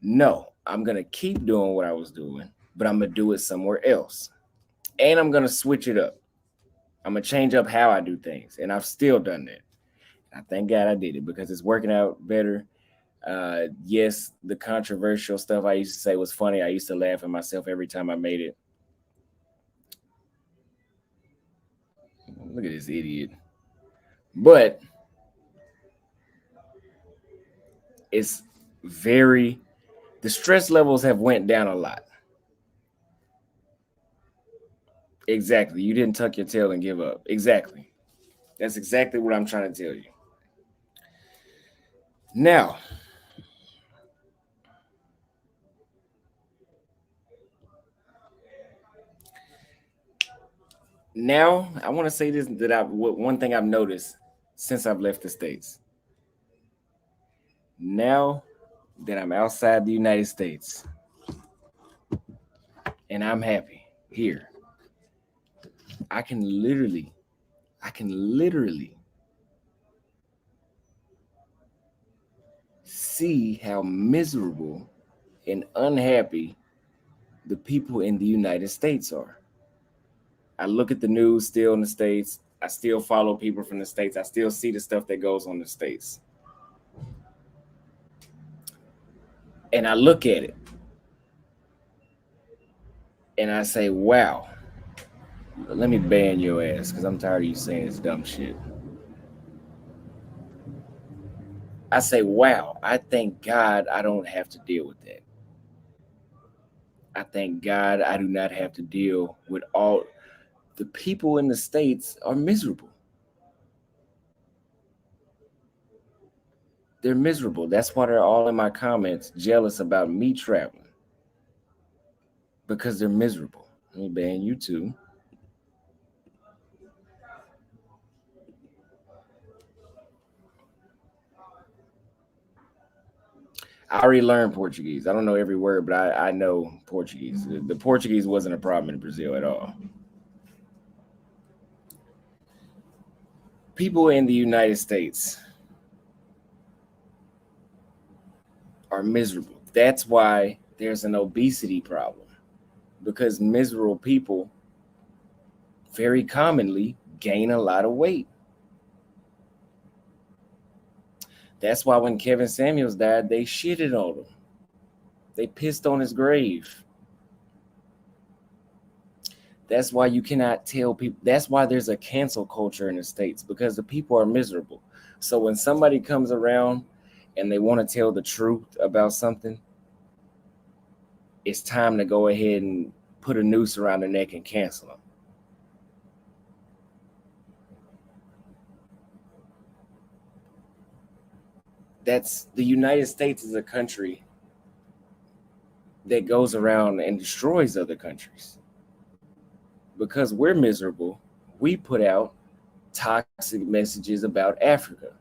No, I'm going to keep doing what I was doing, but I'm going to do it somewhere else. And I'm going to switch it up. I'm going to change up how I do things. And I've still done that. I thank God I did it, because it's working out better. Yes, the controversial stuff I used to say was funny. I used to laugh at myself every time I made it. Look at this idiot. But it's the stress levels have went down a lot. Exactly. You didn't tuck your tail and give up. Exactly. That's exactly what I'm trying to tell you. Now, I want to say this, that one thing I've noticed since I've left the States. Now that I'm outside the United States and I'm happy here, I can literally see how miserable and unhappy the people in the United States are. I look at the news still in the States. I still follow people from the States. I still see the stuff that goes on in the States. And I look at it and I say, wow, let me ban your ass because I'm tired of you saying this dumb shit. I say, wow, I thank God I don't have to deal with that. I thank God I do not have to deal with all the people in the States are miserable. They're miserable. That's why they're all in my comments jealous about me traveling. Because they're miserable. Let me ban you too. I already learned Portuguese. I don't know every word, but I know Portuguese. The Portuguese wasn't a problem in Brazil at all. People in the United States are miserable. That's why there's an obesity problem. Because miserable people very commonly gain a lot of weight. That's why when Kevin Samuels died, they shitted on him. They pissed on his grave. That's why you cannot tell people. That's why there's a cancel culture in the States, because the people are miserable. So when somebody comes around and they want to tell the truth about something, it's time to go ahead and put a noose around their neck and cancel them. That's the United States is a country that goes around and destroys other countries. Because we're miserable, we put out toxic messages about Africa.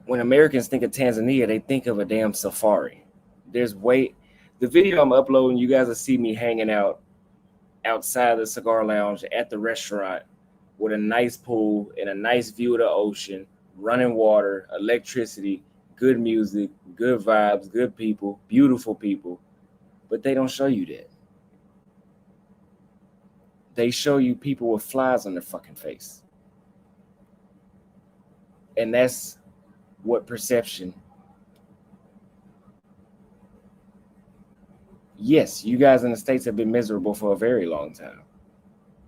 When Americans think of Tanzania, they think of a damn safari. The video I'm uploading, you guys will see me hanging out outside the cigar lounge at the restaurant with a nice pool and a nice view of the ocean, running water, electricity, good music, good vibes, good people, beautiful people. But they don't show you that. They show you people with flies on their fucking face. And that's what perception. Yes, you guys in the States have been miserable for a very long time,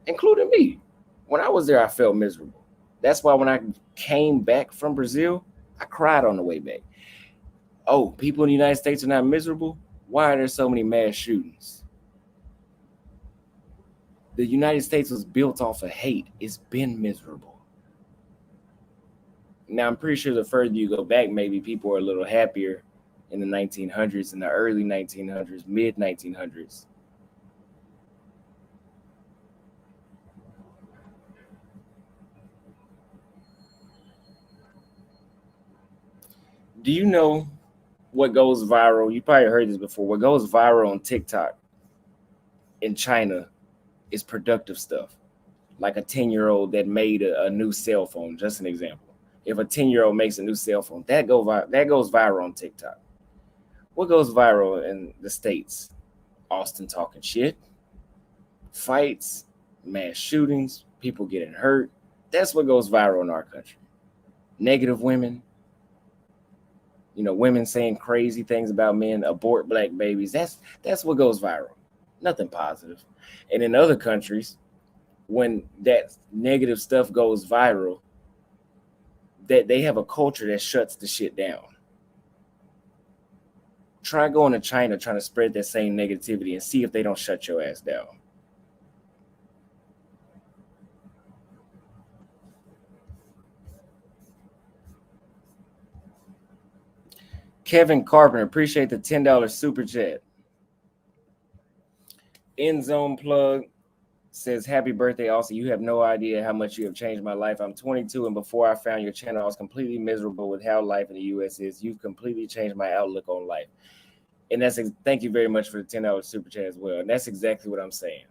including me. When I was there, I felt miserable. That's why when I came back from Brazil, I cried on the way back. Oh, people in the United States are not miserable? Why are there so many mass shootings? The United States was built off of hate. It's been miserable. Now, I'm pretty sure the further you go back, maybe people are a little happier in the 1900s, in the early 1900s, mid 1900s. Do you know what goes viral? You probably heard this before. What goes viral on TikTok in China is productive stuff. Like a 10-year-old that made a new cell phone, just an example. If a 10-year-old makes a new cell phone, that goes viral on TikTok. What goes viral in the States? Auston talking shit, fights, mass shootings, people getting hurt. That's what goes viral in our country. Negative women, women saying crazy things about men, abort black babies. That's what goes viral. Nothing positive. And in other countries, when that negative stuff goes viral, that they have a culture that shuts the shit down. Try going to China trying to spread that same negativity and see if they don't shut your ass down. Kevin Carpenter, appreciate the $10 super chat. End Zone Plug says, happy birthday, Austin. You have no idea how much you have changed my life. I'm 22, and before I found your channel, I was completely miserable with how life in the U.S. is. You've completely changed my outlook on life. And thank you very much for the $10 super chat as well. And that's exactly what I'm saying.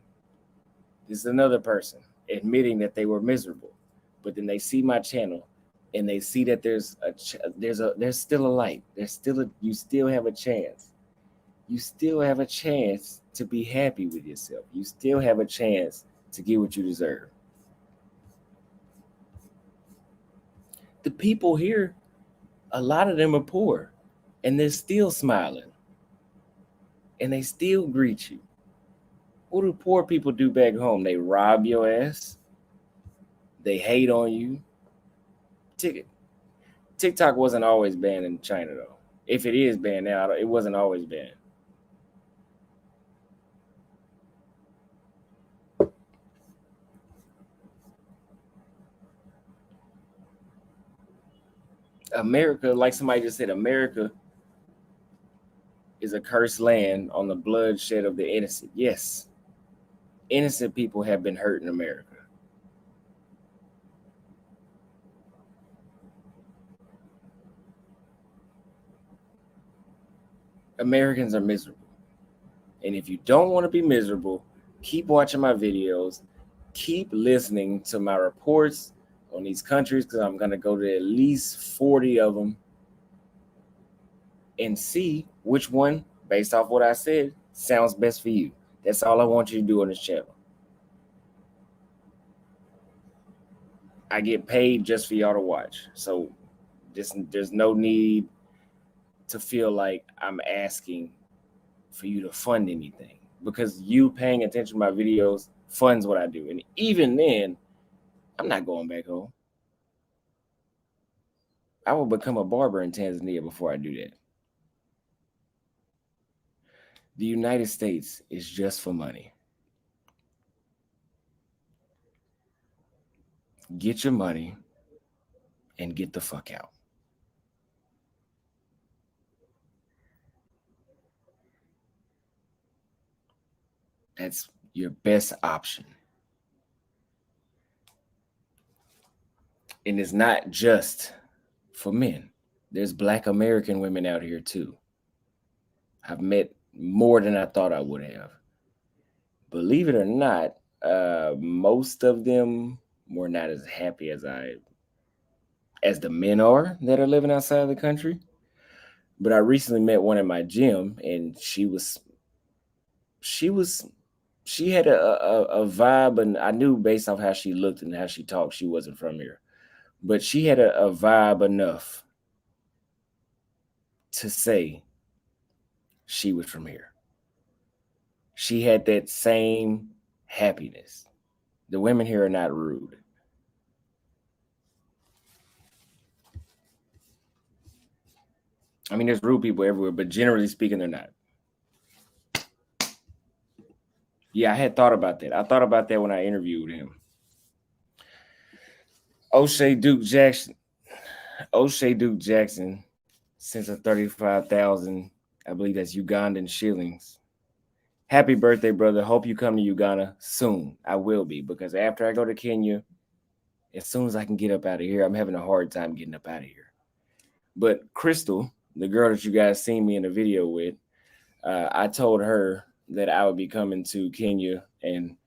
This is another person admitting that they were miserable, but then they see my channel and they see that there's still a light. You still have a chance. you still have a chance to be happy with yourself. You still have a chance to get what you deserve. The people here, a lot of them are poor, and they're still smiling, and they still greet you. What do poor people do back home? They rob your ass. They hate on you. TikTok wasn't always banned in China, though. If it is banned now, it wasn't always banned. America, like somebody just said, America is a cursed land on the bloodshed of the innocent. Yes, innocent people have been hurt in America. Americans are miserable. And if you don't want to be miserable, keep watching my videos, keep listening to my reports on these countries, because I'm going to go to at least 40 of them and see which one, based off what I said, sounds best for you. That's all I want you to do on this channel. I get paid just for y'all to watch. So there's no need to feel like I'm asking for you to fund anything, because you paying attention to my videos funds what I do. And even then, I'm not going back home. I will become a barber in Tanzania before I do that. The United States is just for money. Get your money and get the fuck out. That's your best option. And it's not just for men. There's Black American women out here too. I've met more than I thought I would have. Believe it or not, most of them were not as happy as the men are that are living outside of the country. But I recently met one in my gym, and she had a vibe, and I knew based off how she looked and how she talked, she wasn't from here. But she had a vibe enough to say she was from here. She had that same happiness. The women here are not rude. I mean, there's rude people everywhere, but generally speaking, they're not. Yeah, I had thought about that. I thought about that when I interviewed him. O'Shea Duke Jackson sends a 35,000, I believe that's Ugandan shillings. Happy birthday, brother. Hope you come to Uganda soon. I will be, because after I go to Kenya, as soon as I can get up out of here, I'm having a hard time getting up out of here. But Crystal, the girl that you guys seen me in the video with, I told her that I would be coming to Kenya. And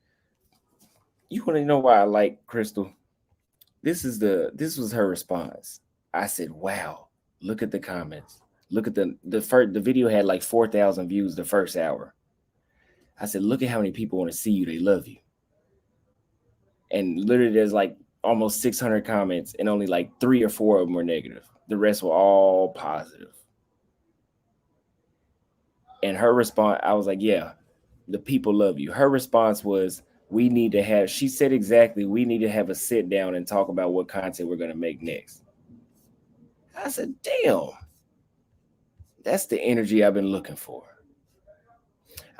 you want to know why I like Crystal? This was her response. I said, wow, look at the comments. Look at the video had like 4,000 views the first hour. I said, look at how many people want to see you. They love you. And literally there's like almost 600 comments, and only like 3 or 4 of them were negative. The rest were all positive. And her response, I was like, yeah, the people love you. Her response was, she said exactly, we need to have a sit down and talk about what content we're going to make next. I said, damn, that's the energy I've been looking for.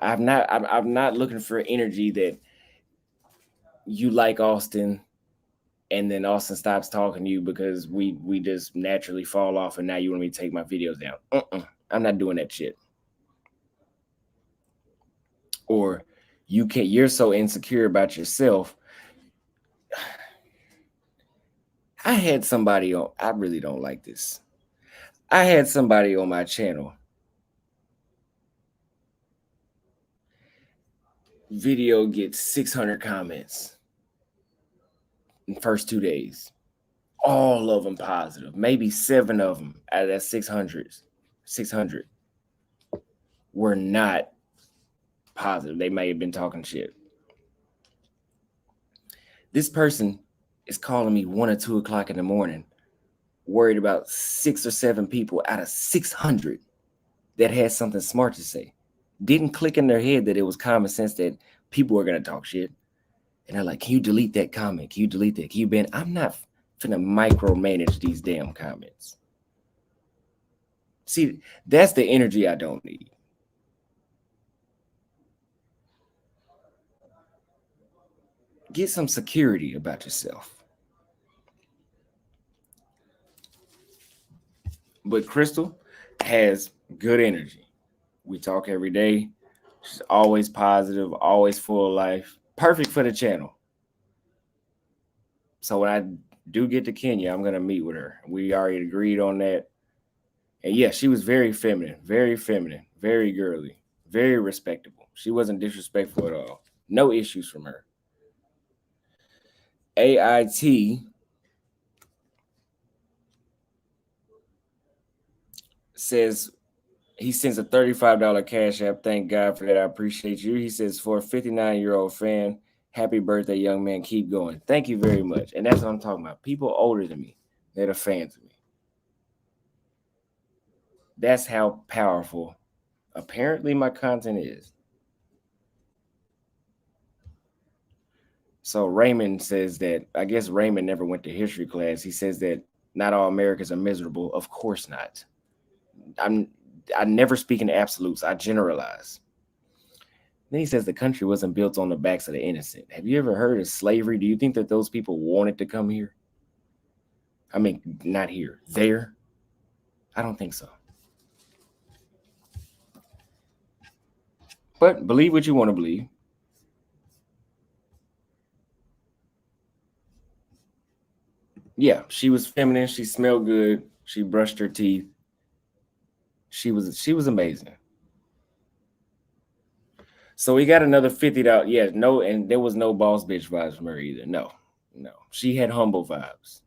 I'm not looking for energy that you like Auston, and then Auston stops talking to you because we just naturally fall off, and now you want me to take my videos down. I'm not doing that shit. Or you're so insecure about yourself. I had somebody on, I really don't like this. I had somebody on my channel. Video gets 600 comments in the first 2 days. All of them positive, maybe 7 of them out of that 600. were not positive. They may have been talking shit. This person is calling me 1 or 2 o'clock in the morning, worried about 6 or 7 people out of 600 that had something smart to say. Didn't click in their head that it was common sense that people were going to talk shit. And they're like, can you delete that comment? Can you delete that? Can you ban? I'm not finna micromanage these damn comments. See, that's the energy I don't need. Get some security about yourself. But Crystal has good energy. We talk every day. She's always positive, always full of life. Perfect for the channel. So when I do get to Kenya, I'm going to meet with her. We already agreed on that. And yeah, she was very feminine, very girly, very respectable. She wasn't disrespectful at all. No issues from her. AIT says he sends a $35 cash app. Thank God for that. I appreciate you. He says, for a 59-year-old fan, happy birthday, young man. Keep going. Thank you very much. And that's what I'm talking about. People older than me, they're the fans of me. That's how powerful apparently my content is. So Raymond says that, I guess Raymond never went to history class. He says that not all Americans are miserable. Of course not. I never speak in absolutes. I generalize. Then he says the country wasn't built on the backs of the innocent. Have you ever heard of slavery? Do you think that those people wanted to come here? I mean, not here, there? I don't think so. But believe what you want to believe. Yeah, she was feminine. She smelled good. She brushed her teeth. She was amazing. So we got another $50. Yeah, no, and there was no boss bitch vibes from her either. No. She had humble vibes.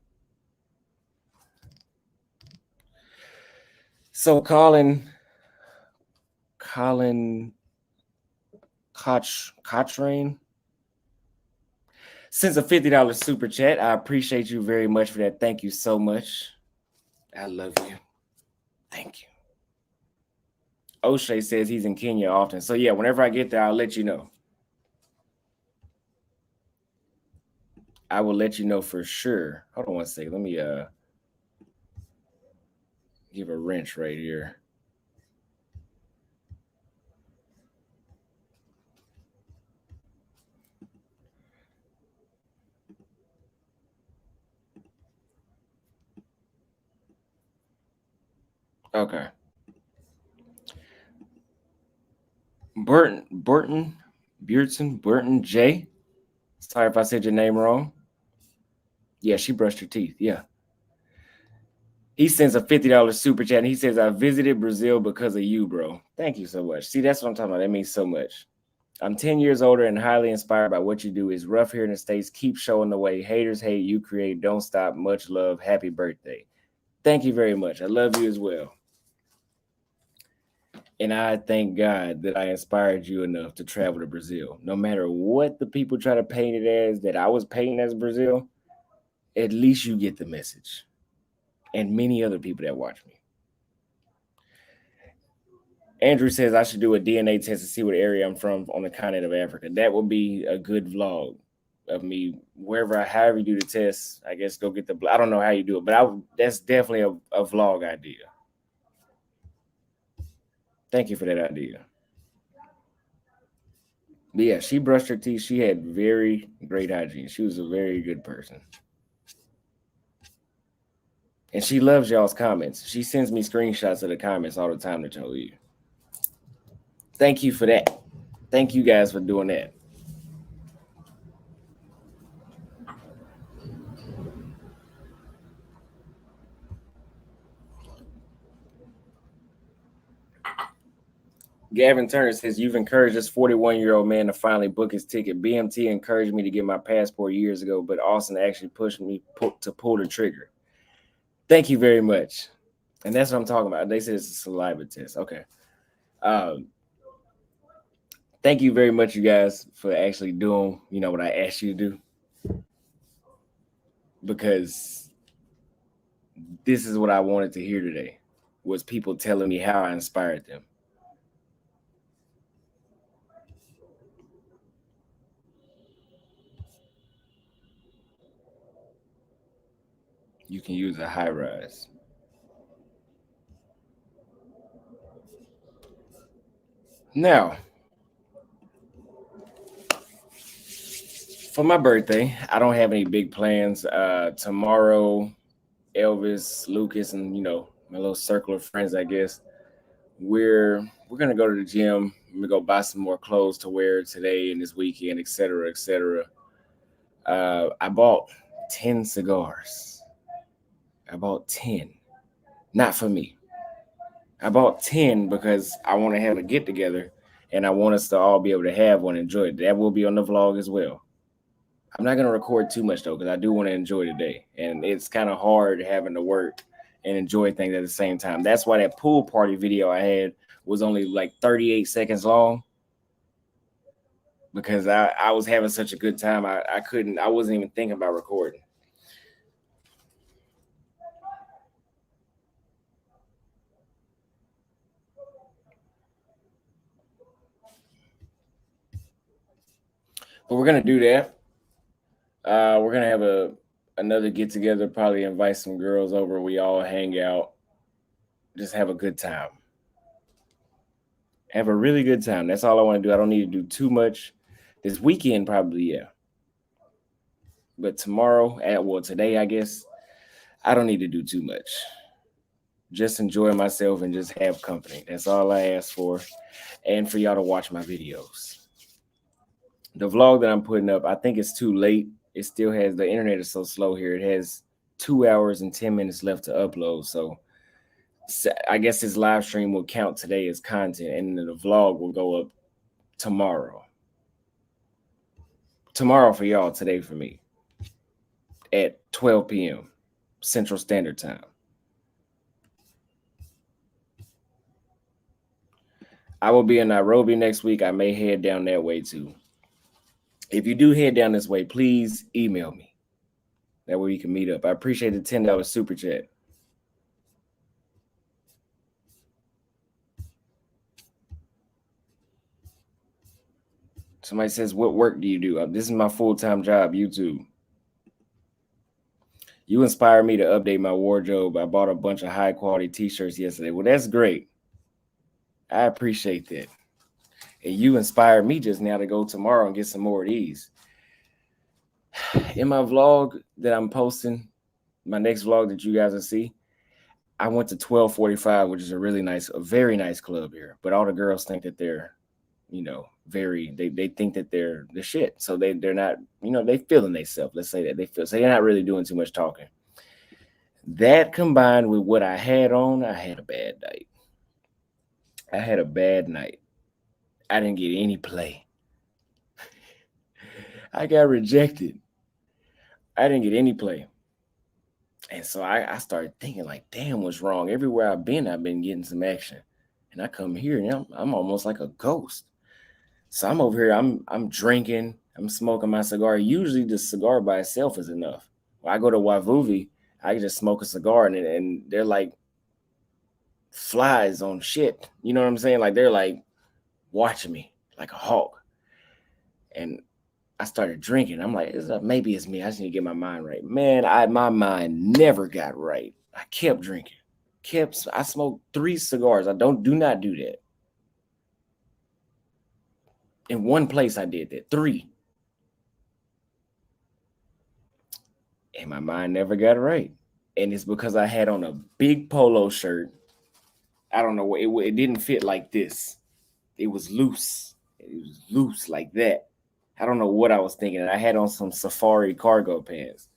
So Colin Cochrane sends a $50 super chat. I appreciate you very much for that. Thank you so much. I love you. Thank you. O'Shea says he's in Kenya often. So yeah, whenever I get there, I'll let you know. I will let you know for sure. Hold on one second. Let me give a wrench right here. Okay. Burton J. Sorry if I said your name wrong. Yeah, she brushed her teeth. Yeah. He sends a $50 super chat and he says, I visited Brazil because of you, bro. Thank you so much. See, that's what I'm talking about. That means so much. I'm 10 years older and highly inspired by what you do. It's rough here in the States. Keep showing the way. Haters hate, you create. Don't stop. Much love. Happy birthday. Thank you very much. I love you as well. And I thank God that I inspired you enough to travel to Brazil. No matter what the people try to paint it as, that I was painting as Brazil, at least you get the message. And many other people that watch me. Andrew says I should do a DNA test to see what area I'm from on the continent of Africa. That would be a good vlog of me wherever however you do the test. I guess go get the. I don't know how you do it, but that's definitely a vlog idea. Thank you for that idea. But yeah, she brushed her teeth. She had very great hygiene. She was a very good person. And she loves y'all's comments. She sends me screenshots of the comments all the time to show you. Thank you for that. Thank you guys for doing that. Gavin Turner says, you've encouraged this 41-year-old man to finally book his ticket. BMT encouraged me to get my passport years ago, but Auston actually pushed me to pull the trigger. Thank you very much. And that's what I'm talking about. They said it's a saliva test. Okay. thank you very much, you guys, for actually doing, what I asked you to do. Because this is what I wanted to hear today, was people telling me how I inspired them. You can use a high rise. Now, for my birthday, I don't have any big plans. Tomorrow, Elvis, Lucas, and my little circle of friends, I guess, we're gonna go to the gym. I'm gonna go buy some more clothes to wear today and this weekend, etc., etc. I bought 10 cigars. I bought 10, not for me. I bought 10 because I want to have a get together and I want us to all be able to have one, enjoy it. That will be on the vlog as well. I'm not gonna record too much though, because I do want to enjoy the day, and it's kind of hard having to work and enjoy things at the same time. That's why that pool party video I had was only like 38 seconds long, because I was having such a good time. I wasn't even thinking about recording. But we're gonna do that. We're gonna have another get together. Probably invite some girls over. We all hang out, just have a good time. Have a really good time. That's all I want to do. I don't need to do too much. This weekend, probably, yeah. But tomorrow, today, I guess, I don't need to do too much. Just enjoy myself and just have company. That's all I ask for. And for y'all to watch my videos. The vlog that I'm putting up, I think it's too late. It still has, the internet is so slow here. It has 2 hours and 10 minutes left to upload. So I guess this live stream will count today as content, and then the vlog will go up tomorrow. Tomorrow for y'all, today for me, at 12 p.m. Central Standard Time. I will be in Nairobi next week. I may head down that way too. If you do head down this way, please email me. That way we can meet up. I appreciate the $10 super chat. Somebody says, what work do you do? This is my full-time job, YouTube. You inspired me to update my wardrobe. I bought a bunch of high-quality t-shirts yesterday. Well, that's great. I appreciate that. And you inspired me just now to go tomorrow and get some more of these. In my vlog that I'm posting, my next vlog that you guys will see, I went to 1245, which is a very nice club here. But all the girls think that they're, they think that they're the shit. So they're not, they feeling themselves. Let's say that so they're not really doing too much talking. That combined with what I had on, I had a bad night. I didn't get any play. I got rejected. I didn't get any play. And so I started thinking like, damn, what's wrong? Everywhere I've been getting some action. And I come here and I'm almost like a ghost. So I'm over here, I'm drinking, I'm smoking my cigar. Usually the cigar by itself is enough. When I go to Wavuvi, I can just smoke a cigar and they're like flies on shit. You know what I'm saying? Like they're like watching me like a hawk. And I started drinking. I'm like, maybe it's me. I just need to get my mind right. Man, my mind never got right. I kept drinking. I smoked 3 cigars. Do not do that. In one place I did that. 3. And my mind never got right. And it's because I had on a big polo shirt. I don't know what it didn't fit like this. It was loose. It was loose like that. I don't know what I was thinking. I had on some safari cargo pants.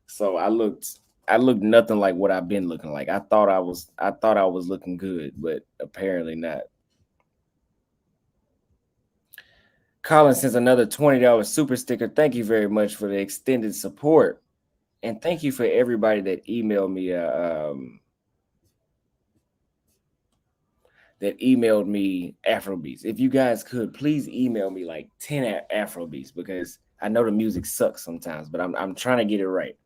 So I looked nothing like what I've been looking like. I thought I was looking good, but apparently not. Colin sends another $20 super sticker. Thank you very much for the extended support. And thank you for everybody that emailed me that that emailed me Afrobeats. If you guys could, please email me like 10 Afrobeats, because I know the music sucks sometimes, but I'm trying to get it right.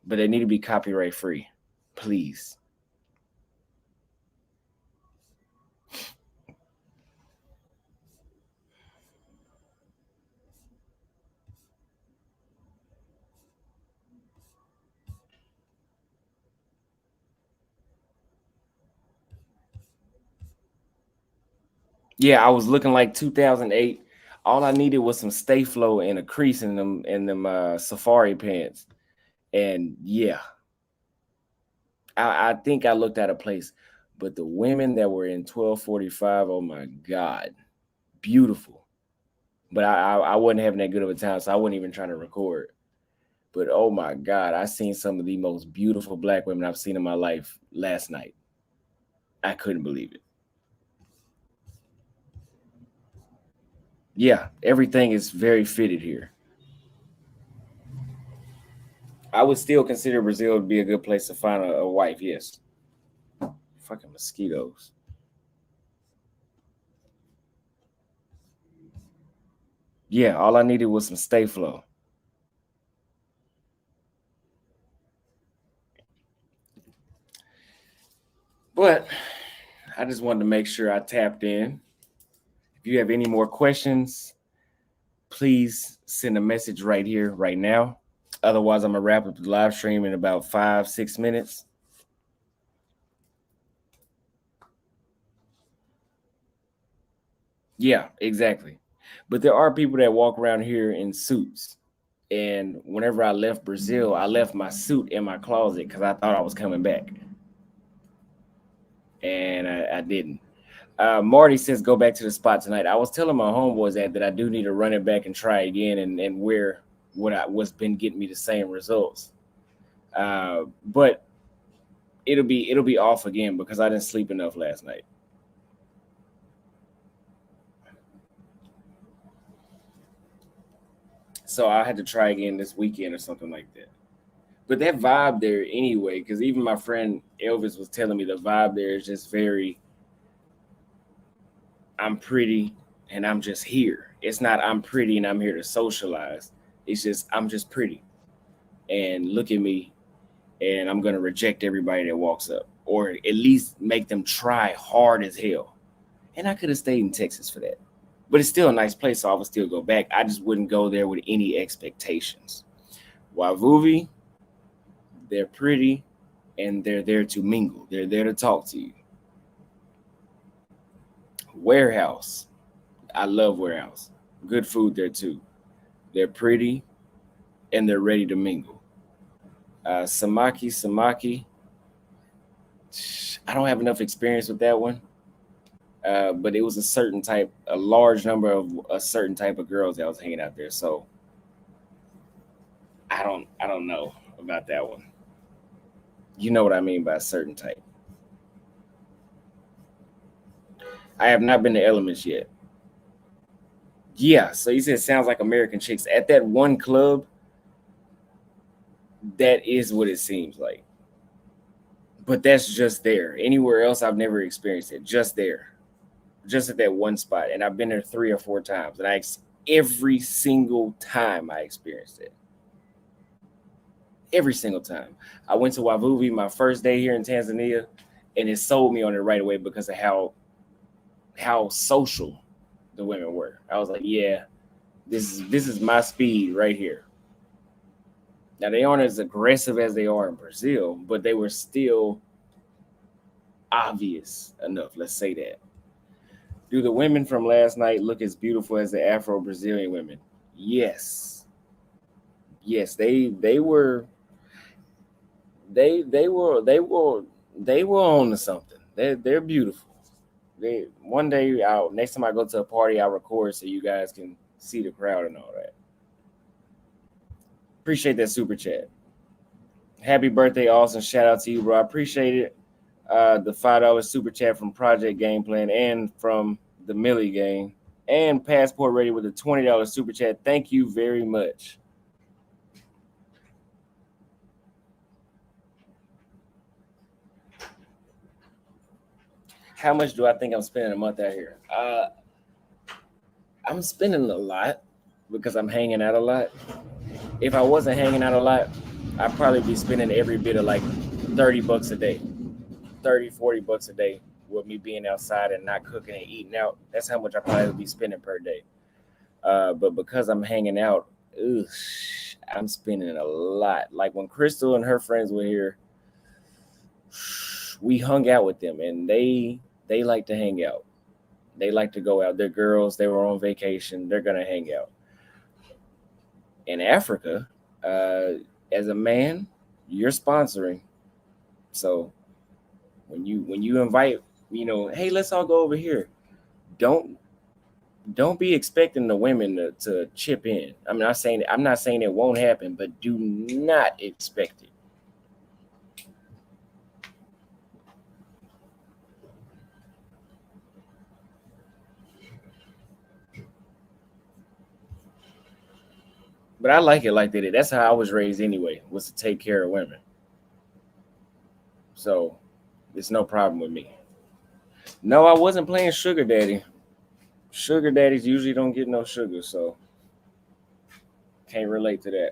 But they need to be copyright free, please. Yeah, I was looking like 2008. All I needed was some stay flow and a crease in them safari pants. And yeah, I think I looked at a place, but the women that were in 1245, oh my God, beautiful. But I wasn't having that good of a time, so I wasn't even trying to record. But oh my God, I seen some of the most beautiful black women I've seen in my life last night. I couldn't believe it. Yeah, everything is very fitted here. I would still consider Brazil to be a good place to find a wife. Yes. Fucking mosquitoes. Yeah, all I needed was some stay flow. But I just wanted to make sure I tapped in. If you have any more questions, please send a message right here, right now. Otherwise, I'm gonna wrap up the live stream in about 5-6 minutes. Yeah, exactly. But there are people that walk around here in suits. And whenever I left Brazil, I left my suit in my closet because I thought I was coming back. And I didn't. Marty says go back to the spot tonight. I was telling my homeboys that I do need to run it back and try again and wear what's been getting me the same results. But it'll be off again because I didn't sleep enough last night. So I had to try again this weekend or something like that. But that vibe there anyway, because even my friend Elvis was telling me the vibe there is just very, I'm pretty and I'm just here. It's not I'm pretty and I'm here to socialize. It's just I'm just pretty. And look at me, and I'm gonna reject everybody that walks up. Or at least make them try hard as hell. And I could have stayed in Texas for that. But it's still a nice place, so I would still go back. I just wouldn't go there with any expectations. Wavuvi, they're pretty and they're there to mingle. They're there to talk to you. Warehouse. I love Warehouse. Good food there too. They're pretty and they're ready to mingle. Samaki. I don't have enough experience with that one. But it was a large number of a certain type of girls that was hanging out there. So I don't know about that one. You know what I mean by a certain type. I have not been to Elements yet. Yeah, so you said it sounds like American Chicks. At that one club, that is what it seems like. But that's just there. Anywhere else, I've never experienced it. Just there, just at that one spot, and I've been there 3 or 4 times, and every single time I experienced it. Every single time. I went to Wavuvi my first day here in Tanzania, and it sold me on it right away because of how social the women were. I was like, yeah, this is my speed right here. Now they aren't as aggressive as they are in Brazil, but they were still obvious enough. Let's say that. Do the women from last night look as beautiful as the Afro Brazilian women? Yes. Yes, they were they were on to something. They're beautiful. One day next time I go to a party, I'll record so you guys can see the crowd and all that. Appreciate that super chat. Happy birthday, Austin. Shout out to you, bro. I appreciate it. The $5 super chat from Project Game Plan and from the Millie Game. And Passport Ready with a $20 super chat. Thank you very much. How much do I think I'm spending a month out here? I'm spending a lot because I'm hanging out a lot. If I wasn't hanging out a lot, I'd probably be spending every bit of like $30 a day, 30, $40 a day with me being outside and not cooking and eating out. That's how much I probably would be spending per day. But because I'm hanging out, ugh, I'm spending a lot. Like when Crystal and her friends were here, we hung out with them, and they like to hang out. They like to go out. They're girls. They were on vacation. They're gonna hang out. In Africa, as a man, you're sponsoring. So when you invite, hey, let's all go over here. Don't don't be expecting the women to chip in. I'm not saying it won't happen, but do not expect it. But I like it like that. That's how I was raised anyway, was to take care of women. So it's no problem with me. No, I wasn't playing sugar daddy. Sugar daddies usually don't get no sugar, so can't relate to that.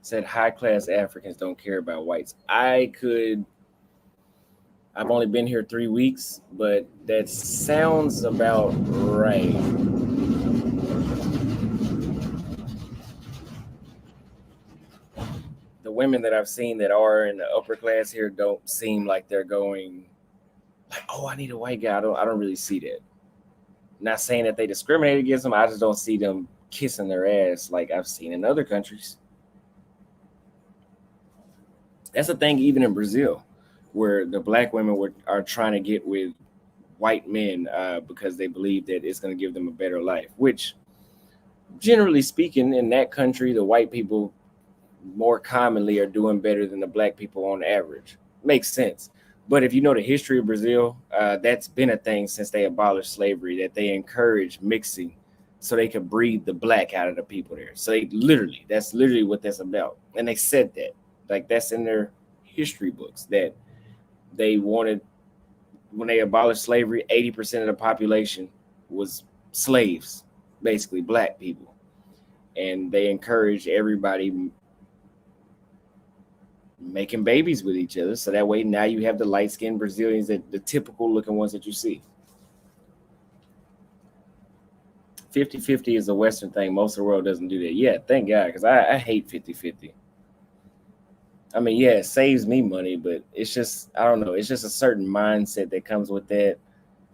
Said high class Africans don't care about whites. I've only been here 3 weeks, but that sounds about right. The women that I've seen that are in the upper class here don't seem like they're going like, oh, I need a white guy. I don't really see that. Not saying that they discriminate against them. I just don't see them kissing their ass like I've seen in other countries. That's the thing, even in Brazil, where the black women are trying to get with white men because they believe that it's going to give them a better life. Which, generally speaking, in that country, the white people more commonly are doing better than the black people on average. Makes sense. But if you know the history of Brazil, that's been a thing since they abolished slavery, that they encourage mixing so they could breed the black out of the people there. So that's literally what that's about. And they said that, like that's in their history books, that they wanted, when they abolished slavery, 80% of the population was slaves, basically black people. And they encouraged everybody making babies with each other. So that way now you have the light skinned Brazilians, that the typical looking ones that you see. 50-50 is a Western thing. Most of the world doesn't do that. Yeah, thank God, because I hate 50-50. I mean, yeah, it saves me money, but it's just, I don't know. It's just a certain mindset that comes with that.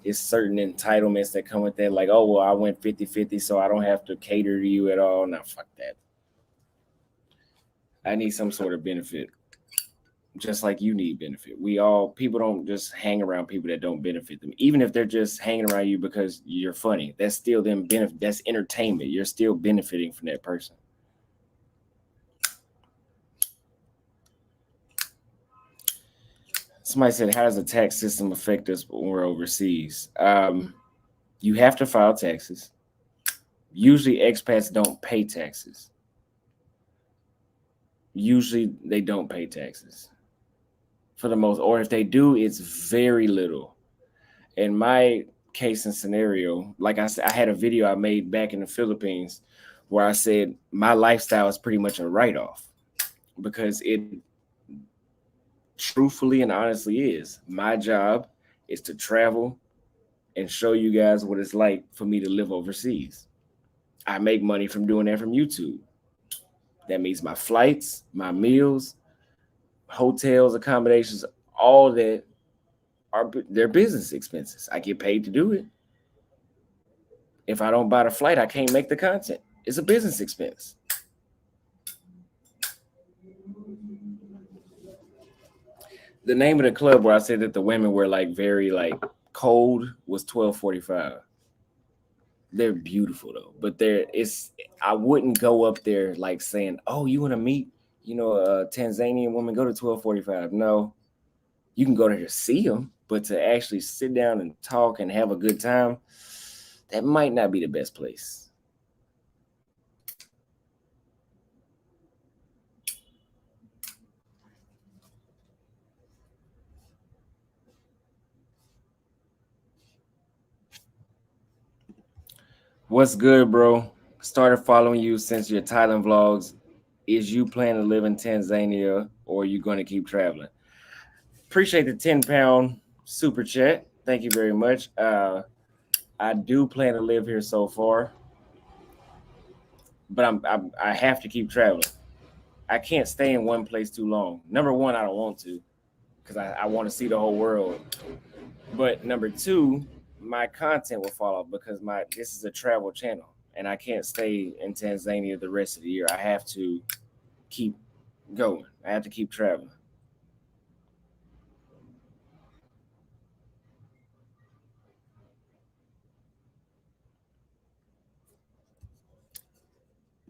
It's certain entitlements that come with that. Like, oh, well, I went 50-50, so I don't have to cater to you at all. Now, fuck that. I need some sort of benefit, just like you need benefit. People don't just hang around people that don't benefit them. Even if they're just hanging around you because you're funny, that's still them benefit. That's entertainment. You're still benefiting from that person. Somebody said, how does the tax system affect us when we're overseas? You have to file taxes. Usually expats don't pay taxes. Usually they don't pay taxes for the most, or if they do, it's very little. In my case and scenario, like I said, I had a video I made back in the Philippines where I said my lifestyle is pretty much a write-off, because it truthfully and honestly is. My job is to travel and show you guys what it's like for me to live overseas. I make money from doing that from YouTube. That means my flights, my meals, hotels, accommodations, all that are their business expenses. I get paid to do it. If I don't buy the flight, I can't make the content. It's a business expense. The name of the club where I said that the women were like very like cold was 1245. They're beautiful though, but I wouldn't go up there like saying, "Oh, you want to meet, a Tanzanian woman? Go to 1245." No, you can go there to see them, but to actually sit down and talk and have a good time, that might not be the best place. What's good, bro? Started following you since your Thailand vlogs. Is you planning to live in Tanzania or are you going to keep traveling? Appreciate the 10-pound super chat. Thank you very much. I do plan to live here so far, but I have to keep traveling. I can't stay in one place too long. Number one, I don't want to because I want to see the whole world. But number two, my content will fall off because this is a travel channel and I can't stay in Tanzania the rest of the year. I have to keep going. I have to keep traveling.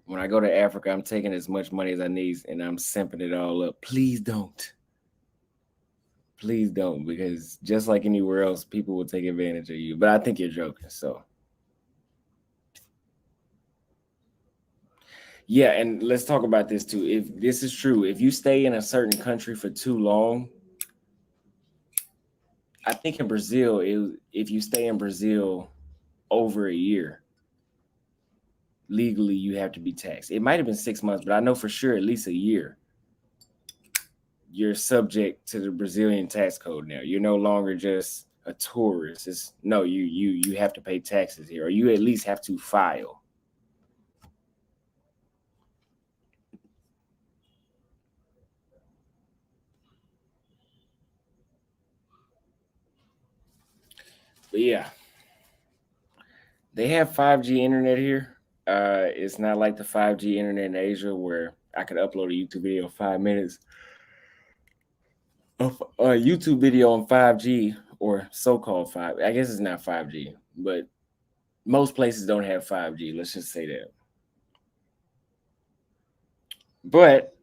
When I go to Africa, I'm taking as much money as I need and I'm simping it all up. Please don't. Please don't, because just like anywhere else, people will take advantage of you. But I think you're joking. So, yeah. And let's talk about this too. If this is true, if you stay in a certain country for too long, I think in Brazil, if you stay in Brazil over a year, legally you have to be taxed. It might have been 6 months, but I know for sure at least a year. You're subject to the Brazilian tax code now. You're no longer just a tourist. It's no, you have to pay taxes here, or you at least have to file. But yeah, they have 5G internet here. It's not like the 5G internet in Asia where I could upload a YouTube video in 5 minutes. A YouTube video on 5G or so-called 5. I guess it's not 5G, but most places don't have 5G. Let's just say that. But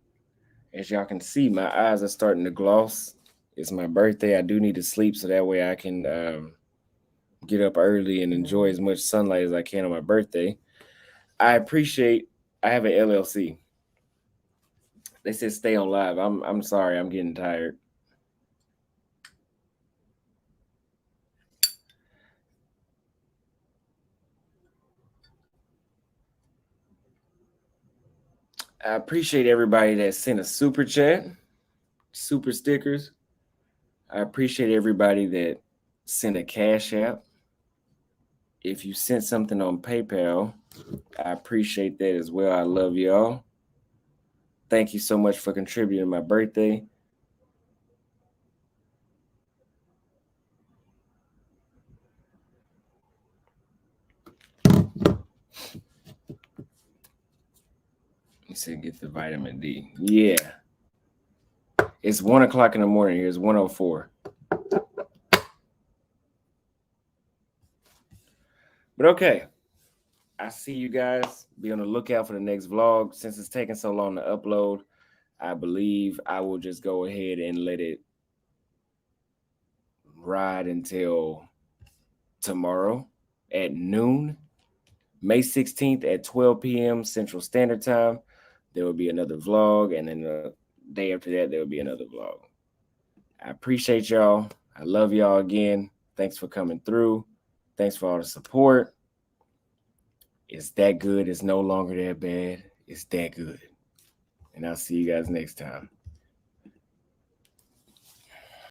as y'all can see, my eyes are starting to gloss. It's my birthday. I do need to sleep so that way I can get up early and enjoy as much sunlight as I can on my birthday. I appreciate. I have an LLC. They said stay on live. I'm sorry. I'm getting tired. I appreciate everybody that sent a super chat, super stickers. I appreciate everybody that sent a cash app. If you sent something on PayPal, I appreciate that as well. I love y'all. Thank you so much for contributing to my birthday. You said get the vitamin D. Yeah. It's 1:00 in the morning here. It's 1:04. But okay. I see you guys. Be on the lookout for the next vlog. Since it's taking so long to upload, I believe I will just go ahead and let it ride until tomorrow at noon. May 16th at 12 p.m. Central Standard Time. There will be another vlog, and then the day after that, there will be another vlog. I appreciate y'all. I love y'all again. Thanks for coming through. Thanks for all the support. It's that good. It's no longer that bad. It's that good. And I'll see you guys next time.